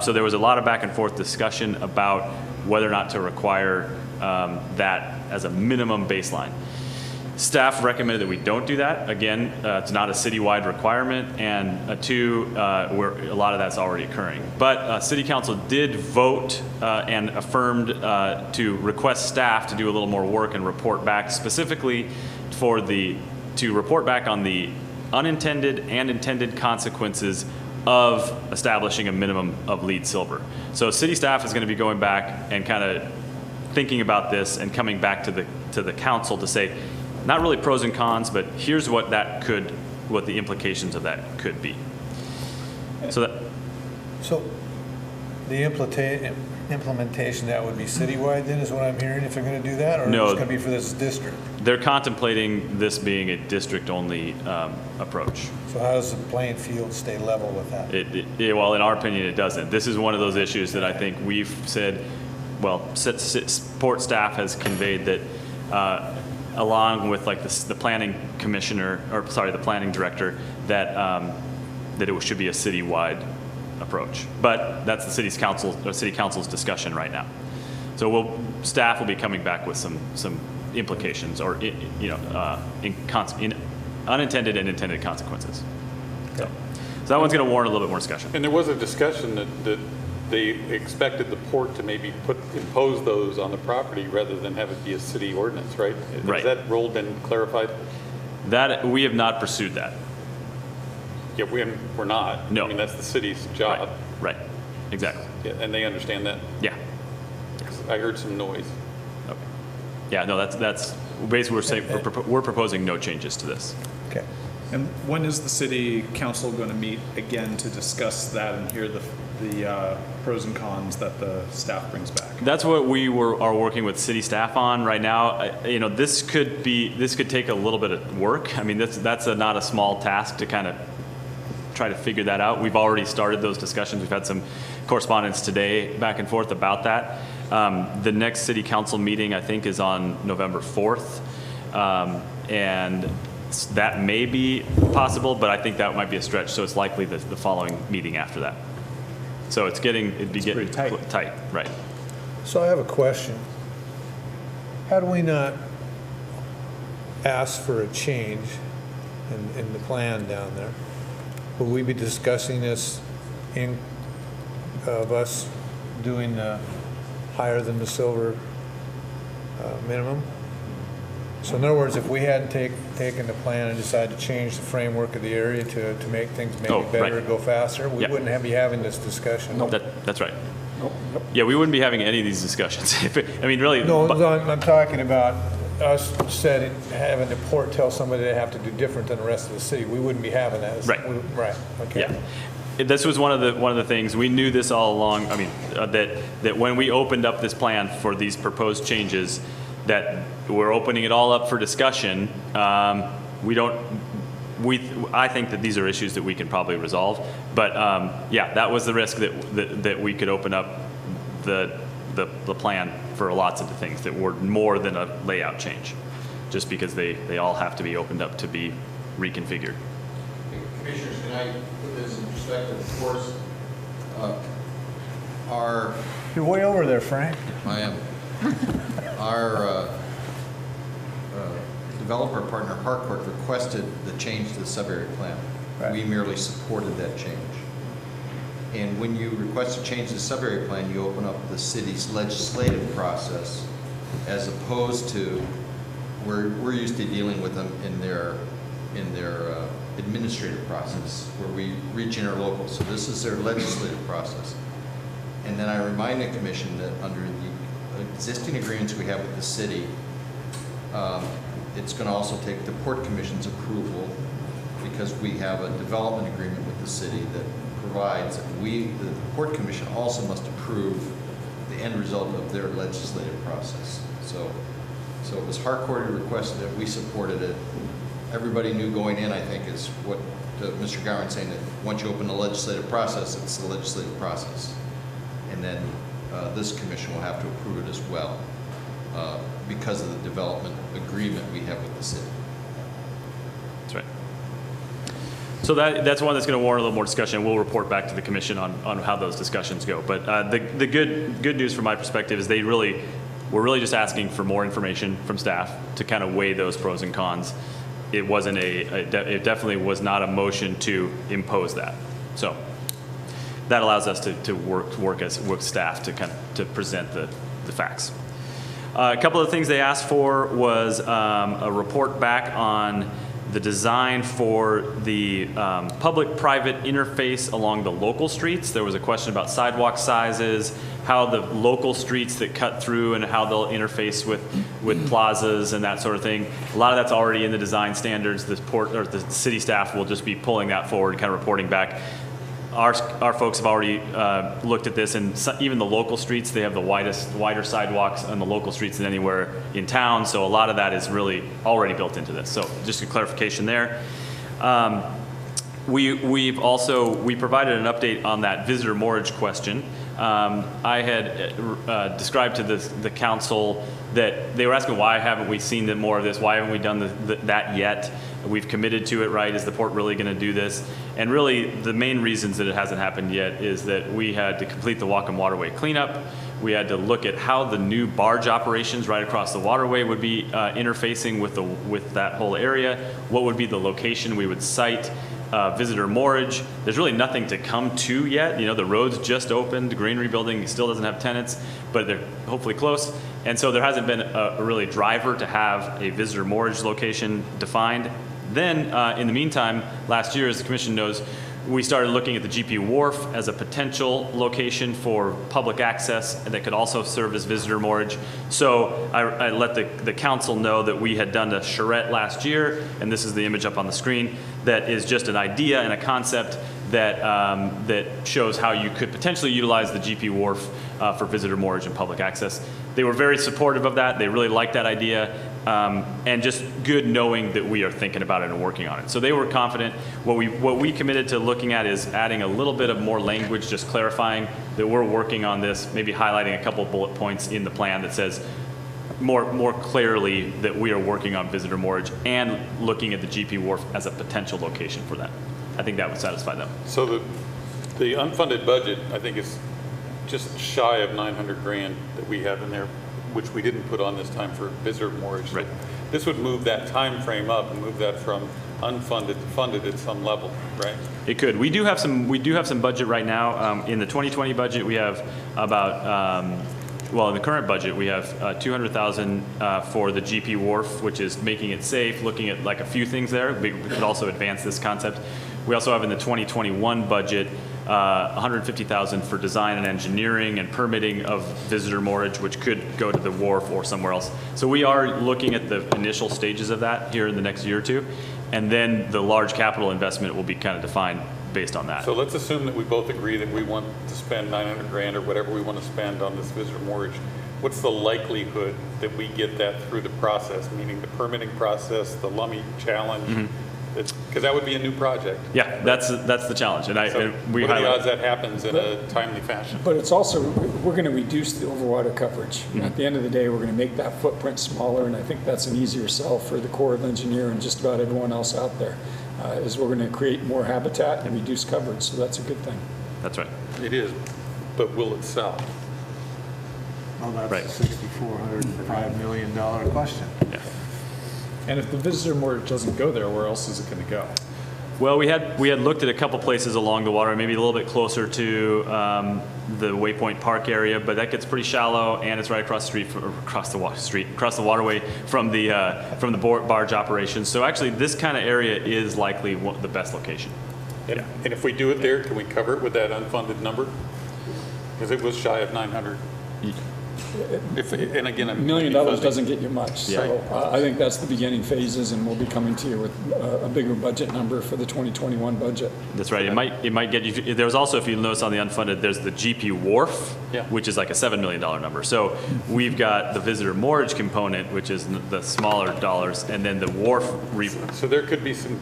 Speaker 11: So there was a lot of back and forth discussion about whether or not to require that as a minimum baseline. Staff recommended that we don't do that. Again, it's not a citywide requirement, and two, where a lot of that's already occurring. But City Council did vote and affirmed to request staff to do a little more work and report back specifically to report back on the unintended and intended consequences of establishing a minimum of LEED Silver. So city staff is going to be going back and kind of thinking about this and coming back to the council to say, not really pros and cons, but here's what the implications of that could be. So
Speaker 1: the implementation, that would be citywide then, is what I'm hearing, if they're going to do that? Or
Speaker 11: No.
Speaker 1: it's going to be for this district?
Speaker 11: They're contemplating this being a district-only approach.
Speaker 1: So how does the playing field stay level with that?
Speaker 11: Well, in our opinion, it doesn't. This is one of those issues that I think we've said, well, support staff has conveyed that along with like the planning commissioner, or sorry, the planning director, that that it should be a citywide approach. But that's the city council's discussion right now. So staff will be coming back with some implications, or unintended and intended consequences. So that one's going to warrant a little bit more discussion.
Speaker 7: And there was a discussion that they expected the port to maybe impose those on the property rather than have it be a city ordinance, right?
Speaker 11: Right.
Speaker 7: Has that role been clarified?
Speaker 11: That, we have not pursued that.
Speaker 7: Yeah, we're not.
Speaker 11: No.
Speaker 7: I mean, that's the city's job.
Speaker 11: Right, exactly.
Speaker 7: Yeah, and they understand that.
Speaker 11: Yeah.
Speaker 7: I heard some noise.
Speaker 11: Okay. Yeah, no, that's basically we're saying we're proposing no changes to this.
Speaker 1: Okay.
Speaker 2: And when is the city council going to meet again to discuss that and hear the pros and cons that the staff brings back?
Speaker 11: That's what we are working with city staff on right now. This could take a little bit of work. I mean, that's not a small task to kind of try to figure that out. We've already started those discussions. We've had some correspondence today back and forth about that. The next city council meeting, I think, is on November 4th. And that may be possible, but I think that might be a stretch. So it's likely the following meeting after that. So it'd be getting tight, right?
Speaker 1: So I have a question. How do we not ask for a change in the plan down there? Will we be discussing this of us doing higher than the silver minimum? So in other words, if we hadn't taken the plan and decided to change the framework of the area to make things maybe better,
Speaker 11: right.
Speaker 1: Go faster, we
Speaker 11: Yep.
Speaker 1: wouldn't be having this discussion.
Speaker 11: That's right. Yeah, we wouldn't be having any of these discussions. Really.
Speaker 1: No, I'm talking about us having the port tell somebody they have to do different than the rest of the city. We wouldn't be having that.
Speaker 11: Right.
Speaker 1: Right. Okay.
Speaker 11: Yeah. This was one of the things we knew this all along. I mean, that when we opened up this plan for these proposed changes, that we're opening it all up for discussion. I think that these are issues that we can probably resolve. But that was the risk that we could open up the plan for lots of the things that were more than a layout change, just because they all have to be opened up to be reconfigured.
Speaker 12: Commissioners, can I put this in perspective? Of course,
Speaker 1: You're way over there, Frank.
Speaker 12: I am. Our developer partner, Harcourt, requested the change to the sub-area plan.
Speaker 1: Right.
Speaker 12: We merely supported that change. And when you request a change to the sub-area plan, you open up the city's legislative process, as opposed to we're used to dealing with them in their administrative process, where we reach interlocal. So this is their legislative process. And then I remind the commission that under the existing agreements we have with the city, it's going to also take the Port Commission's approval, because we have a development agreement with the city that provides that the Port Commission also must approve the end result of their legislative process. So it was Harcourt who requested it, we supported it. Everybody knew going in, I think, is what Mr. Gowan's saying, that once you open the legislative process, it's the legislative process. And then this commission will have to approve it as well, because of the development agreement we have with the city.
Speaker 11: That's right. So that's one that's going to warrant a little more discussion. We'll report back to the commission on how those discussions go. But the good news from my perspective is we're really just asking for more information from staff to kind of weigh those pros and cons. It wasn't it definitely was not a motion to impose that. So that allows us to work with staff to to present the facts. A couple of things they asked for was a report back on the design for the public-private interface along the local streets. There was a question about sidewalk sizes, how the local streets that cut through and how they'll interface with plazas and that sort of thing. A lot of that's already in the design standards. The city staff will just be pulling that forward, kind of reporting back. our folks have already looked at this, and even the local streets, they have the wider sidewalks on the local streets than anywhere in town. So a lot of that is really already built into this. So just a clarification there. We provided an update on that visitor moorage question. I had described to the council that they were asking, why haven't we seen more of this? Why haven't we done that yet? We've committed to it, right? Is the port really going to do this? And really, the main reasons that it hasn't happened yet is that we had to complete the Whatcom Waterway cleanup. We had to look at how the new barge operations right across the waterway would be interfacing with that whole area. What would be the location we would site? Visitor moorage. There's really nothing to come to yet. You know, the road's just opened, the greenery building still doesn't have tenants, but they're hopefully close. And so there hasn't been a really driver to have a visitor moorage location defined. Then, in the meantime, last year, as the commission knows, we started looking at the GP Wharf as a potential location for public access that could also serve as visitor moorage. So I let the council know that we had done a charrette last year, and this is the image up on the screen, that is just an idea and a concept that, that shows how you could potentially utilize the GP Wharf for visitor moorage and public access. They were very supportive of that. They really liked that idea. And just good knowing that we are thinking about it and working on it. So they were confident. What we committed to looking at is adding a little bit of more language, just clarifying that we're working on this, maybe highlighting a couple of bullet points in the plan that says more clearly that we are working on visitor moorage and looking at the GP Wharf as a potential location for that. I think that would satisfy them.
Speaker 7: So the unfunded budget, I think, is just shy of 900 grand that we have in there, which we didn't put on this time for visitor moorage.
Speaker 11: Right.
Speaker 7: So this would move that time frame up and move that from unfunded to funded at some level, right?
Speaker 11: It could. We do have some budget right now. In the 2020 budget, we have about in the current budget, we have 200,000 for the GP Wharf, which is making it safe, looking at like a few things there. We could also advance this concept. We also have in the 2021 budget 150,000 for design and engineering and permitting of visitor moorage, which could go to the wharf or somewhere else. So we are looking at the initial stages of that here in the next year or two, and then the large capital investment will be kind of defined based on that.
Speaker 7: So let's assume that we both agree that we want to spend 900 grand or whatever we want to spend on this visitor moorage. What's the likelihood that we get that through the process, meaning the permitting process, the Lummi challenge?
Speaker 11: Mm-hmm.
Speaker 7: Because that would be a new project.
Speaker 11: Yeah, that's the challenge. And
Speaker 7: what are the odds that happens in a timely fashion?
Speaker 9: But it's also, we're going to reduce the overwater coverage.
Speaker 11: Mm-hmm.
Speaker 9: At the end of the day, we're going to make that footprint smaller, and I think that's an easier sell for the Corps of Engineer and just about everyone else out there, is we're going to create more habitat and reduce coverage, so that's a good thing.
Speaker 11: That's right.
Speaker 7: It is, but will it sell?
Speaker 1: Well, that's
Speaker 11: Right.
Speaker 1: a $6,405 million question.
Speaker 11: Yeah.
Speaker 2: And if the visitor moorage doesn't go there, where else is it going to go?
Speaker 11: Well, we had looked at a couple places along the water, maybe a little bit closer to the Waypoint Park area, but that gets pretty shallow, and it's right across the waterway from the barge operations. So actually, this kind of area is likely the best location.
Speaker 7: And if we do it there, can we cover it with that unfunded number? Because it was shy of 900. And again,
Speaker 9: $1 million doesn't get you much. So I think that's the beginning phases, and we'll be coming to you with a bigger budget number for the 2021 budget.
Speaker 11: That's right. It might get you. There's also, if you notice on the unfunded, there's the GP Wharf, which is like a $7 million number. So we've got the visitor moorage component, which is the smaller dollars, and then the wharf.
Speaker 7: So there could be some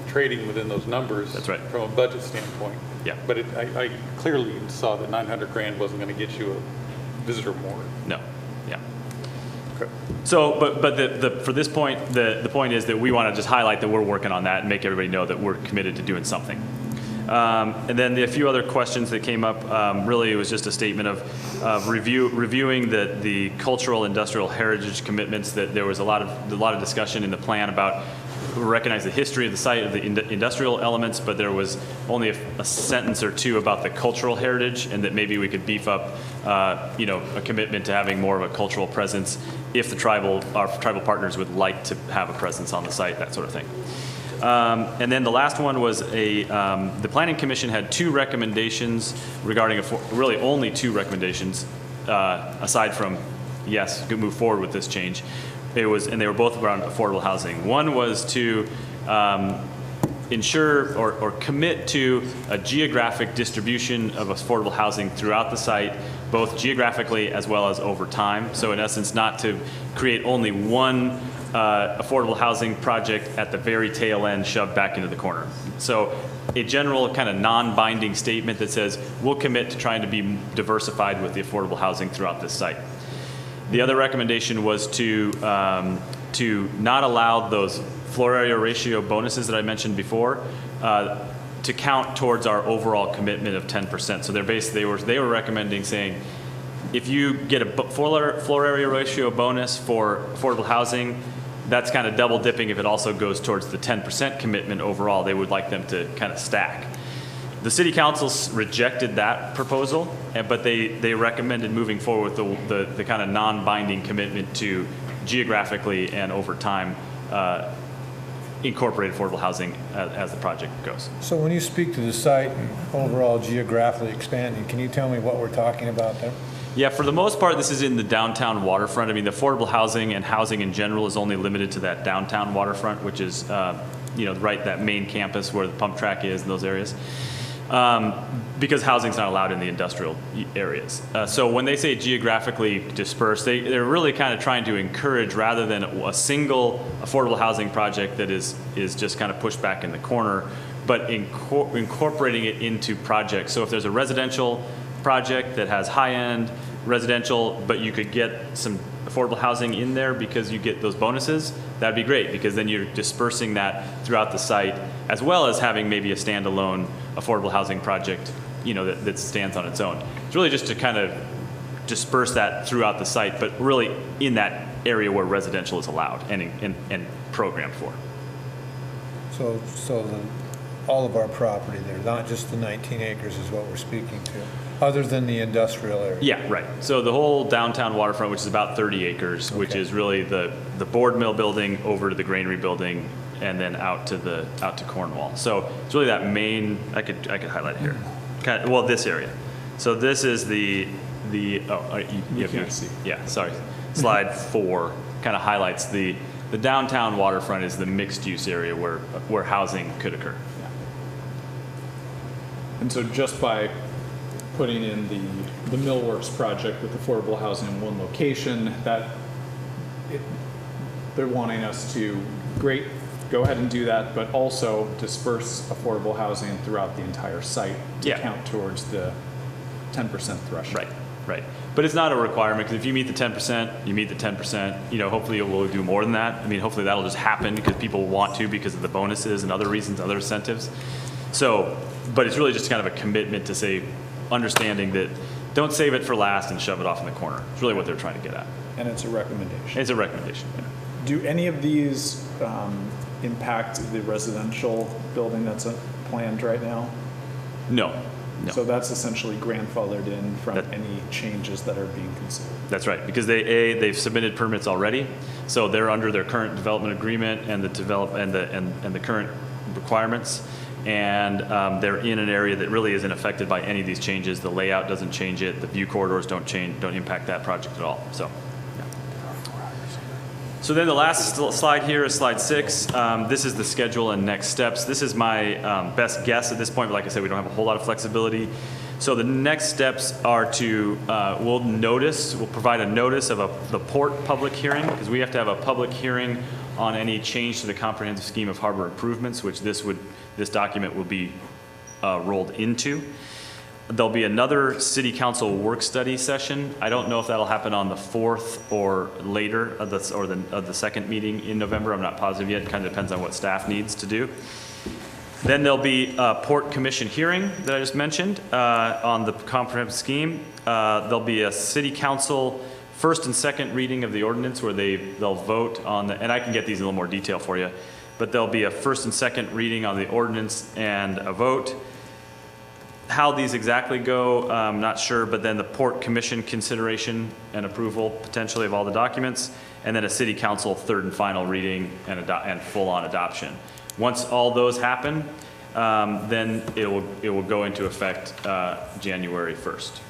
Speaker 7: trading within those numbers.
Speaker 11: That's right.
Speaker 7: From a budget standpoint.
Speaker 11: Yeah.
Speaker 7: But I clearly saw that 900 grand wasn't going to get you a visitor moorage.
Speaker 11: No. Yeah.
Speaker 7: Okay.
Speaker 11: So, but for this point, the point is that we want to just highlight that we're working on that and make everybody know that we're committed to doing something. And then a few other questions that came up, really it was just a statement of reviewing the cultural industrial heritage commitments. That there was a lot of discussion in the plan about recognize the history of the site of the industrial elements, but there was only a sentence or two about the cultural heritage, and that maybe we could beef up a commitment to having more of a cultural presence if our tribal partners would like to have a presence on the site, that sort of thing. And then the last one was the Planning Commission had two recommendations regarding, really only two recommendations, aside from, yes, move forward with this change. And they were both around affordable housing. One was to ensure or commit to a geographic distribution of affordable housing throughout the site, both geographically as well as over time. So in essence, not to create only one affordable housing project at the very tail end shoved back into the corner. So a general kind of non-binding statement that says we'll commit to trying to be diversified with the affordable housing throughout this site. The other recommendation was to not allow those floor area ratio bonuses that I mentioned before to count towards our overall commitment of 10%. So they were recommending saying, if you get a floor area ratio bonus for affordable housing, that's kind of double dipping if it also goes towards the 10% commitment overall. They would like them to kind of stack. The city council rejected that proposal, but they recommended moving forward with the kind of non-binding commitment to geographically and over time incorporate affordable housing as the project goes.
Speaker 1: So when you speak to the site and overall geographically expanding, can you tell me what we're talking about there?
Speaker 11: Yeah, for the most part, this is in the downtown waterfront. I mean, the affordable housing and housing in general is only limited to that downtown waterfront, which is, right, that main campus where the pump track is and those areas. Because housing's not allowed in the industrial areas. So when they say geographically dispersed, they're really kind of trying to encourage, rather than a single affordable housing project that is just kind of pushed back in the corner, but incorporating it into projects. So if there's a residential project that has high-end residential, but you could get some affordable housing in there because you get those bonuses, that'd be great, because then you're dispersing that throughout the site, as well as having maybe a standalone affordable housing project, that stands on its own. It's really just to kind of disperse that throughout the site, but really in that area where residential is allowed and programmed for.
Speaker 1: So all of our property there, not just the 19 acres is what we're speaking to, other than the industrial area?
Speaker 11: Yeah, right. So the whole downtown waterfront, which is about 30 acres, which is really the board mill building over to the granary building, and then out to Cornwall. So it's really that main. I could highlight it here. This area. So this is the you can't see. Yeah, sorry. Slide 4 kind of highlights the downtown waterfront is the mixed use area where housing could occur.
Speaker 2: Yeah. And so just by putting in the Millworks project with affordable housing in one location, they're wanting us to, go ahead and do that, but also disperse affordable housing throughout the entire site to count towards the 10% threshold.
Speaker 11: Right. But it's not a requirement, because if you meet the 10%, you meet the 10%. Hopefully we'll do more than that. I mean, hopefully that'll just happen because people want to, because of the bonuses and other reasons, other incentives. So, but it's really just kind of a commitment to say, understanding that don't save it for last and shove it off in the corner. It's really what they're trying to get at.
Speaker 2: And it's a recommendation.
Speaker 11: It's a recommendation, yeah.
Speaker 2: Do any of these impact the residential building that's planned right now?
Speaker 11: No.
Speaker 2: So that's essentially grandfathered in from any changes that are being considered.
Speaker 11: That's right, because they've submitted permits already, so they're under their current development agreement and the current requirements, and they're in an area that really isn't affected by any of these changes. The layout doesn't change it. The view corridors don't impact that project at all. So. So then the last slide here is slide 6. This is the schedule and next steps. This is my best guess at this point, but like I said, we don't have a whole lot of flexibility. So the next steps are to, we'll provide a notice of the port public hearing, because we have to have a public hearing on any change to the comprehensive scheme of harbor improvements, which this document will be rolled into. There'll be another city council work study session. I don't know if that'll happen on the 4th or later of the second meeting in November. I'm not positive yet. It kind of depends on what staff needs to do. Then there'll be a port commission hearing that I just mentioned on the comprehensive scheme. There'll be a city council first and second reading of the ordinance where they'll vote on and I can get these in a little more detail for you, but there'll be a first and second reading on the ordinance and a vote. How these exactly go, I'm not sure, but then the port commission consideration and approval potentially of all the documents, and then a city council third and final reading and full-on adoption. Once all those happen, then it will go into effect January 1st.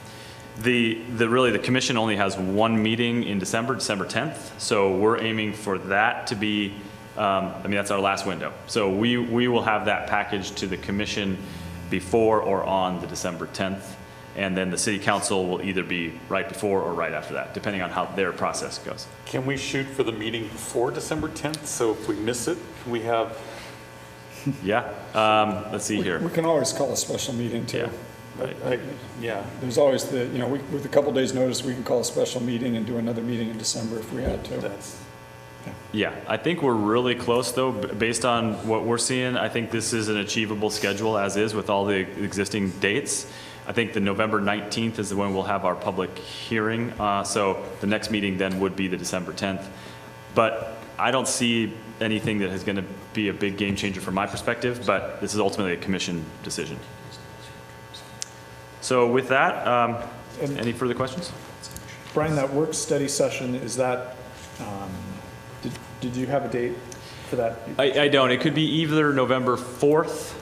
Speaker 11: The commission only has one meeting in December 10th, so we're aiming for that to be I mean, that's our last window. So we will have that package to the commission before or on the December 10th. And then the city council will either be right before or right after that, depending on how their process goes.
Speaker 7: Can we shoot for the meeting before December 10th? So if we miss it, we have,
Speaker 11: Yeah, let's see here.
Speaker 9: We can always call a special meeting too.
Speaker 11: Yeah,
Speaker 7: yeah.
Speaker 9: There's always the, you know, with a couple days' notice, we can call a special meeting and do another meeting in December if we had to.
Speaker 7: That's,
Speaker 11: Yeah, I think we're really close though, based on what we're seeing. I think this is an achievable schedule as is with all the existing dates. I think the November 19th is when we'll have our public hearing. So the next meeting then would be the December 10th. But I don't see anything that is going to be a big game changer from my perspective, but this is ultimately a commission decision. So with that, any further questions?
Speaker 2: Brian, that work study session, is that, did you have a date for that?
Speaker 11: I don't. It could be either November 4th,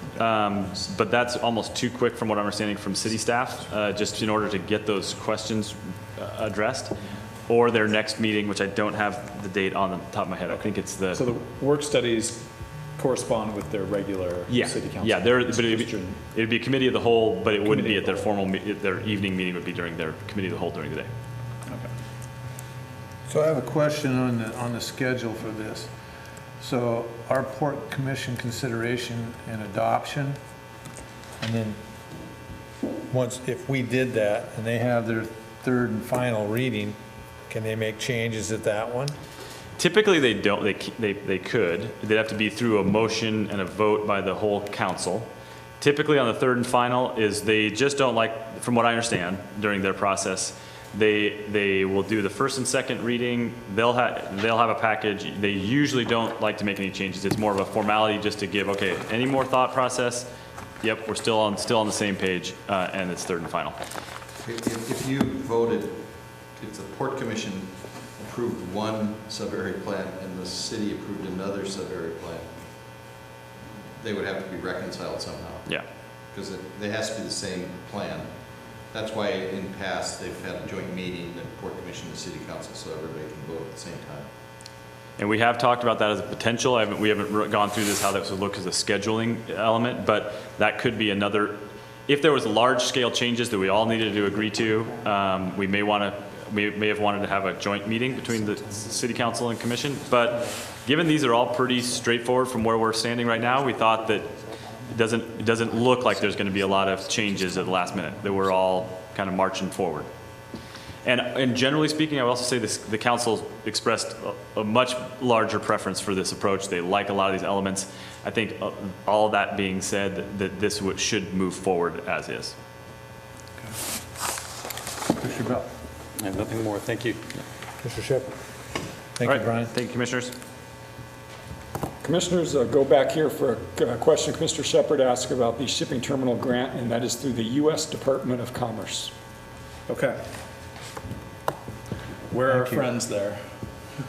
Speaker 11: but that's almost too quick from what I'm understanding from city staff, just in order to get those questions addressed, or their next meeting, which I don't have the date on the top of my head. I think it's the...
Speaker 2: So the work studies correspond with their regular city council?
Speaker 11: Yeah, but it'd be a committee of the whole, but it wouldn't be at their formal, their evening meeting would be during their committee of the whole during the day.
Speaker 2: Okay.
Speaker 1: So I have a question on the schedule for this. So our port commission consideration and adoption, and then once, if we did that and they have their third and final reading, can they make changes at that one?
Speaker 11: Typically, they don't. They could. They'd have to be through a motion and a vote by the whole council. Typically, on the third and final, is they just don't like, from what I understand, during their process, they will do the first and second reading. They'll have a package. They usually don't like to make any changes. It's more of a formality just to give, okay, any more thought process? Yep, we're still on the same page, and it's third and final.
Speaker 12: If you voted, if the Port Commission approved one sub-area plan and the city approved another sub-area plan, they would have to be reconciled somehow.
Speaker 11: Yeah.
Speaker 12: Because it has to be the same plan. That's why in past they've had a joint meeting, the Port Commission and the City Council, so everybody can vote at the same time.
Speaker 11: And we have talked about that as a potential. We haven't gone through this, how that would look as a scheduling element, but that could be another. If there was large-scale changes that we all needed to agree to, we may have wanted to have a joint meeting between the City Council and Commission. But given these are all pretty straightforward from where we're standing right now, we thought that it doesn't look like there's going to be a lot of changes at the last minute, that we're all kind of marching forward. And generally speaking, I would also say the council expressed a much larger preference for this approach. They like a lot of these elements. I think all that being said, that this should move forward as is.
Speaker 1: Commissioner Bell.
Speaker 7: I have nothing more. Thank you.
Speaker 1: Mr. Shepherd. Thank you, Brian.
Speaker 11: Thank you, Commissioners.
Speaker 9: Commissioners, go back here for a question Commissioner Shepherd asked about the shipping terminal grant, and that is through the U.S. Department of Commerce.
Speaker 2: Okay. Where are our friends there?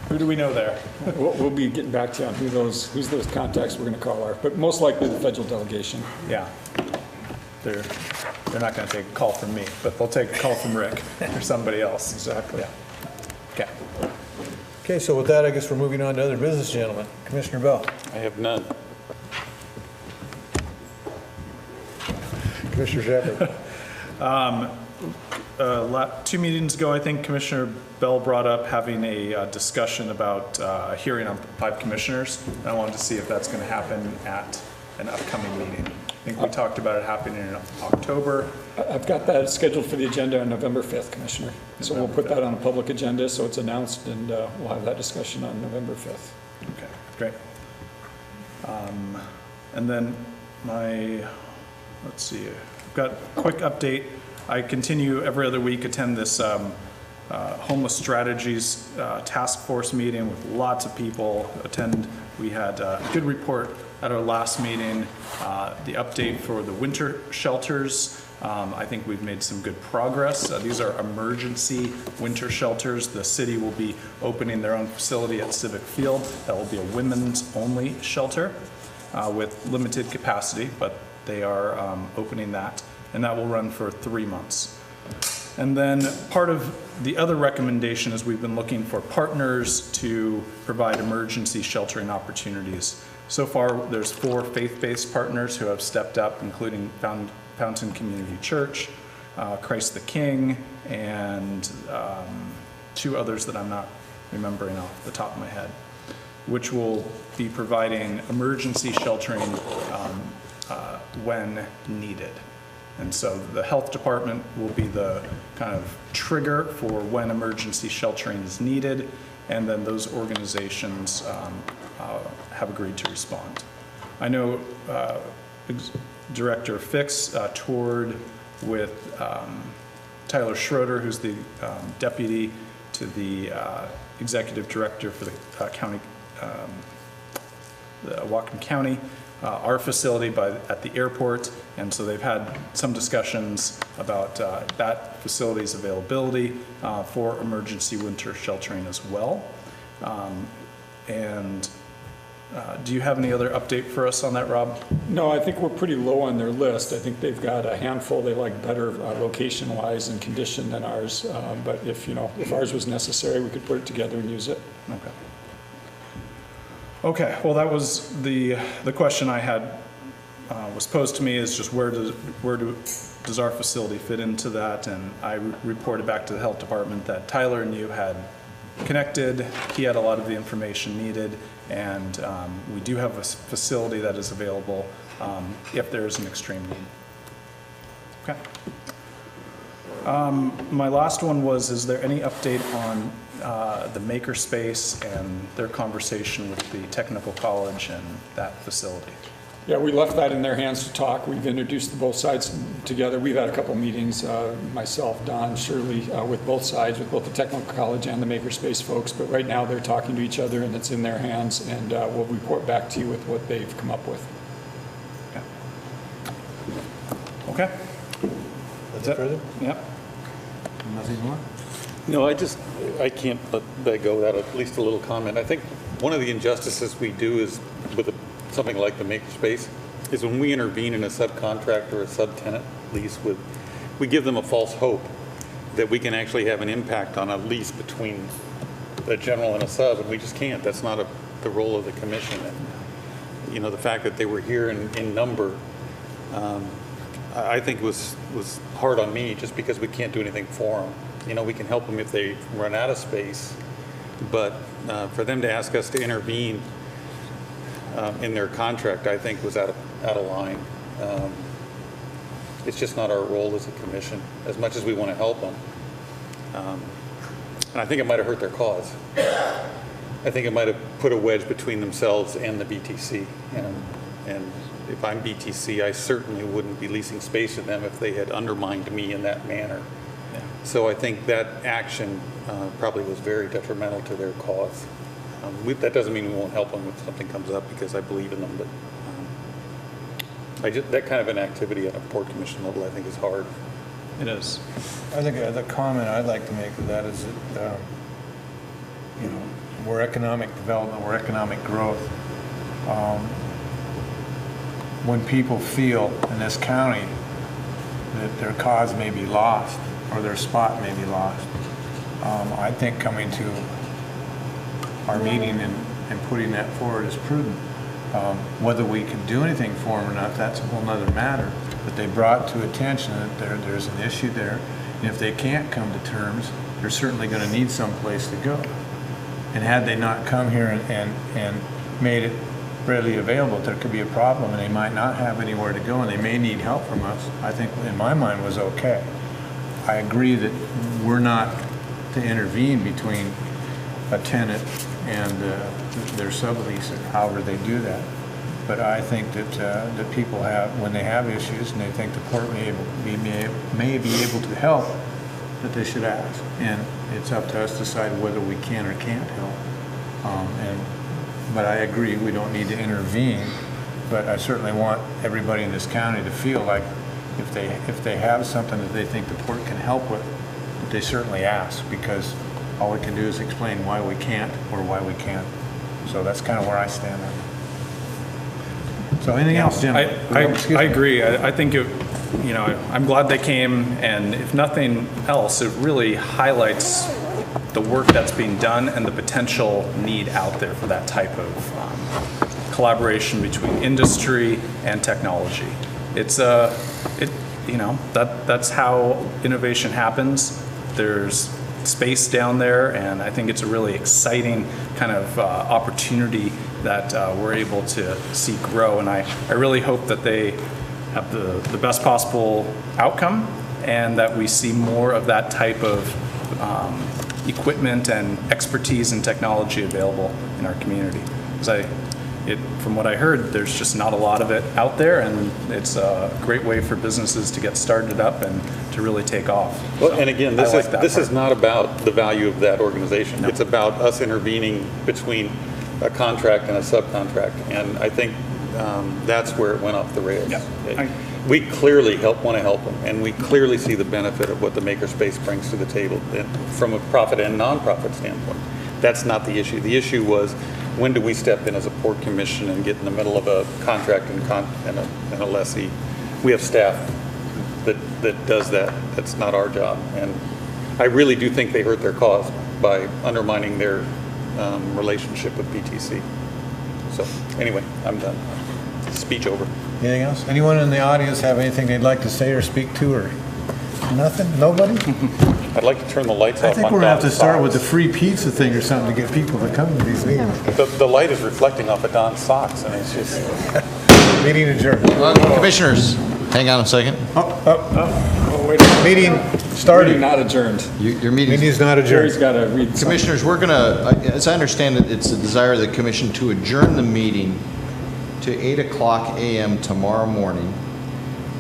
Speaker 2: Who do we know there?
Speaker 9: We'll be getting back to you on who's those contacts we're going to call are, but most likely the federal delegation.
Speaker 2: Yeah. They're not going to take a call from me, but they'll take a call from Rick or somebody else.
Speaker 9: Exactly.
Speaker 2: Yeah. Okay.
Speaker 1: Okay, so with that, I guess we're moving on to other business, gentlemen. Commissioner Bell.
Speaker 7: I have none.
Speaker 1: Commissioner Shepherd.
Speaker 2: 2 meetings ago, I think Commissioner Bell brought up having a discussion about a hearing on 5 commissioners. And I wanted to see if that's going to happen at an upcoming meeting. I think we talked about it happening in October.
Speaker 9: I've got that scheduled for the agenda on November 5th, Commissioner. So we'll put that on a public agenda so it's announced, and we'll have that discussion on November 5th.
Speaker 2: Okay, great. And then let's see, I've got a quick update. I continue every other week, attend this homeless strategies task force meeting with lots of people attend. We had a good report at our last meeting. The update for the winter shelters, I think we've made some good progress. These are emergency winter shelters. The city will be opening their own facility at Civic Field. That will be a women's only shelter with limited capacity, but they are opening that, and that will run for 3 months. And then part of the other recommendation is we've been looking for partners to provide emergency sheltering opportunities. So far, there's 4 faith-based partners who have stepped up, including Fountain Community Church, Christ the King, and 2 others that I'm not remembering off the top of my head, which will be providing emergency sheltering when needed. And so the health department will be the kind of trigger for when emergency sheltering is needed, and then those organizations have agreed to respond. I know Director Fix toured with Tyler Schroeder, who's the deputy to the executive director for the county, the Whatcom County, our facility at the airport, and so they've had some discussions about that facility's availability for emergency winter sheltering as well. Do you have any other update for us on that, Rob?
Speaker 9: No, I think we're pretty low on their list. I think they've got a handful they like better location-wise and condition than ours. But if ours was necessary, we could put it together and use it.
Speaker 2: Okay. Okay, well, that was the question I had was posed to me, is just where does our facility fit into that? And I reported back to the health department that Tyler and you had connected. He had a lot of the information needed, and we do have a facility that is available if there is an extreme need. Okay. My last one was, is there any update on the makerspace and their conversation with the technical college and that facility?
Speaker 9: Yeah, we left that in their hands to talk. We've introduced both sides together. We've had a couple meetings, myself, Don, Shirley, with both sides, with both the technical college and the makerspace folks. But right now they're talking to each other and it's in their hands, and we'll report back to you with what they've come up with.
Speaker 2: Okay.
Speaker 1: That's it further?
Speaker 2: Yep.
Speaker 1: Nothing more?
Speaker 7: No, I can't let that go without at least a little comment. I think one of the injustices we do is with something like the makerspace is when we intervene in a subcontract or a subtenant lease we give them a false hope that we can actually have an impact on a lease between a general and a sub, and we just can't. That's not the role of the commission. And, the fact that they were here in number, I think was hard on me, just because we can't do anything for them. We can help them if they run out of space, but for them to ask us to intervene in their contract, I think was out of line. It's just not our role as a commission, as much as we want to help them. And I think it might have hurt their cause. I think it might have put a wedge between themselves and the BTC. And if I'm BTC, I certainly wouldn't be leasing space to them if they had undermined me in that manner. Yeah. So I think that action probably was very detrimental to their cause. That doesn't mean we won't help them if something comes up, because I believe in them, but that kind of an activity at a port commission level, I think, is hard.
Speaker 2: It is.
Speaker 1: I think the comment I'd like to make of that is that, we're economic development, we're economic growth. When people feel in this county that their cause may be lost or their spot may be lost, I think coming to our meeting and putting that forward is prudent. Whether we can do anything for them or not, that's a whole nother matter. But they brought to attention that there's an issue there, and if they can't come to terms, they're certainly going to need some place to go. And had they not come here and made it readily available, there could be a problem, and they might not have anywhere to go, and they may need help from us. I think, in my mind, was okay. I agree that we're not to intervene between a tenant and their sublease, however they do that. But I think that people have, when they have issues and they think the port may be able to help, that they should ask. And it's up to us to decide whether we can or can't help. But I agree, we don't need to intervene. But I certainly want everybody in this county to feel like if they have something that they think the port can help with, that they certainly ask, because all we can do is explain why we can't or why we can. So that's kind of where I stand on it. So anything else, Jim?
Speaker 2: I agree. I think you know, I'm glad they came, and if nothing else, it really highlights the work that's being done and the potential need out there for that type of collaboration between industry and technology. It's you know, that's how innovation happens. There's space down there, and I think it's a really exciting kind of opportunity that we're able to see grow. And I really hope that they have the best possible outcome, and that we see more of that type of equipment and expertise and technology available in our community. Because from what I heard, there's just not a lot of it out there, and it's a great way for businesses to get started up and to really take off.
Speaker 7: Well,
Speaker 2: So
Speaker 7: and again, this is not about the value of that organization.
Speaker 2: No.
Speaker 7: It's about us intervening between a contract and a subcontract, and I think that's where it went off the rails.
Speaker 2: Yeah.
Speaker 7: We clearly want to help them, and we clearly see the benefit of what the makerspace brings to the table from a profit and nonprofit standpoint. That's not the issue. The issue was, when do we step in as a port commission and get in the middle of a contract and a lessee? We have staff that does that. That's not our job. And I really do think they hurt their cause by undermining their relationship with PTC. So anyway, I'm done. Speech over.
Speaker 1: Anything else? Anyone in the audience have anything they'd like to say or speak to, or nothing? Nobody?
Speaker 7: I'd like to turn the lights off.
Speaker 1: I think we're gonna have to start with the free pizza thing or something to get people to come to these meetings.
Speaker 7: The light is reflecting off of Don's socks, and it's just...
Speaker 1: Meeting adjourned.
Speaker 12: Commissioners, hang on a second.
Speaker 9: Oh, wait a minute.
Speaker 1: Meeting started.
Speaker 9: Meeting not adjourned.
Speaker 12: Your meeting
Speaker 1: Meeting is not
Speaker 9: Jerry's
Speaker 1: adjourned.
Speaker 9: got to read something.
Speaker 12: Commissioners, we're going to, as I understand it, it's the desire of the commission to adjourn the meeting to 8:00 a.m. tomorrow morning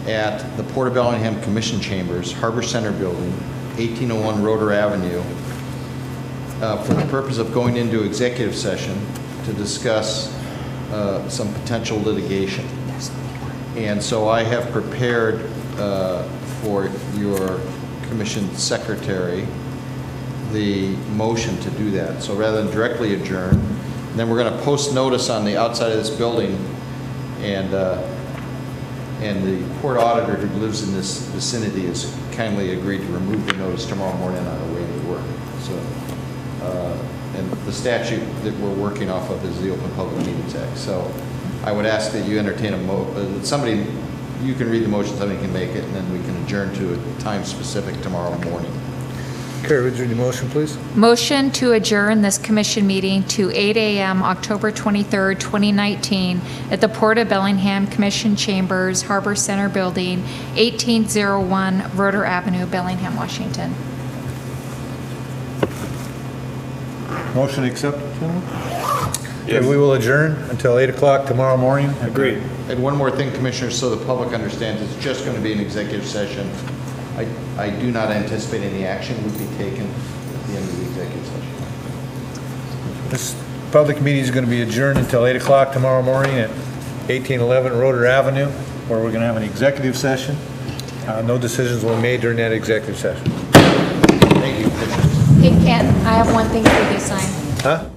Speaker 12: at the Port of Bellingham Commission Chambers, Harbor Center Building, 1801 Roeder Avenue, for the purpose of going into executive session to discuss some potential litigation. And so I have prepared for your commission secretary the motion to do that. So rather than directly adjourn, then we're going to post notice on the outside of this building, and the port auditor who lives in this vicinity has kindly agreed to remove the notice tomorrow morning on the way to work. So, and the statute that we're working off of is the Open Public Meetings Act. So I would ask that you entertain somebody, you can read the motion, somebody can make it, and then we can adjourn to a time specific tomorrow morning.
Speaker 1: Carrie, would you read the motion, please?
Speaker 4: Motion to adjourn this commission meeting to 8 a.m. October 23rd, 2019 at the Port of Bellingham Commission Chambers, Harbor Center Building, 1801 Roeder Avenue, Bellingham, Washington.
Speaker 1: Motion accepted, gentlemen? Okay, we will adjourn until 8 o'clock tomorrow morning.
Speaker 2: Agreed.
Speaker 12: And one more thing, Commissioners, so the public understands, it's just going to be an executive session. I do not anticipate any action would be taken at the end of the executive session.
Speaker 1: This public meeting is going to be adjourned until 8 o'clock tomorrow morning at 1811 Roeder Avenue, where we're going to have an executive session. No decisions will be made during that executive session.
Speaker 12: Thank you, Commissioners.
Speaker 4: Hey, Ken, I have one thing for you to sign.
Speaker 1: Huh?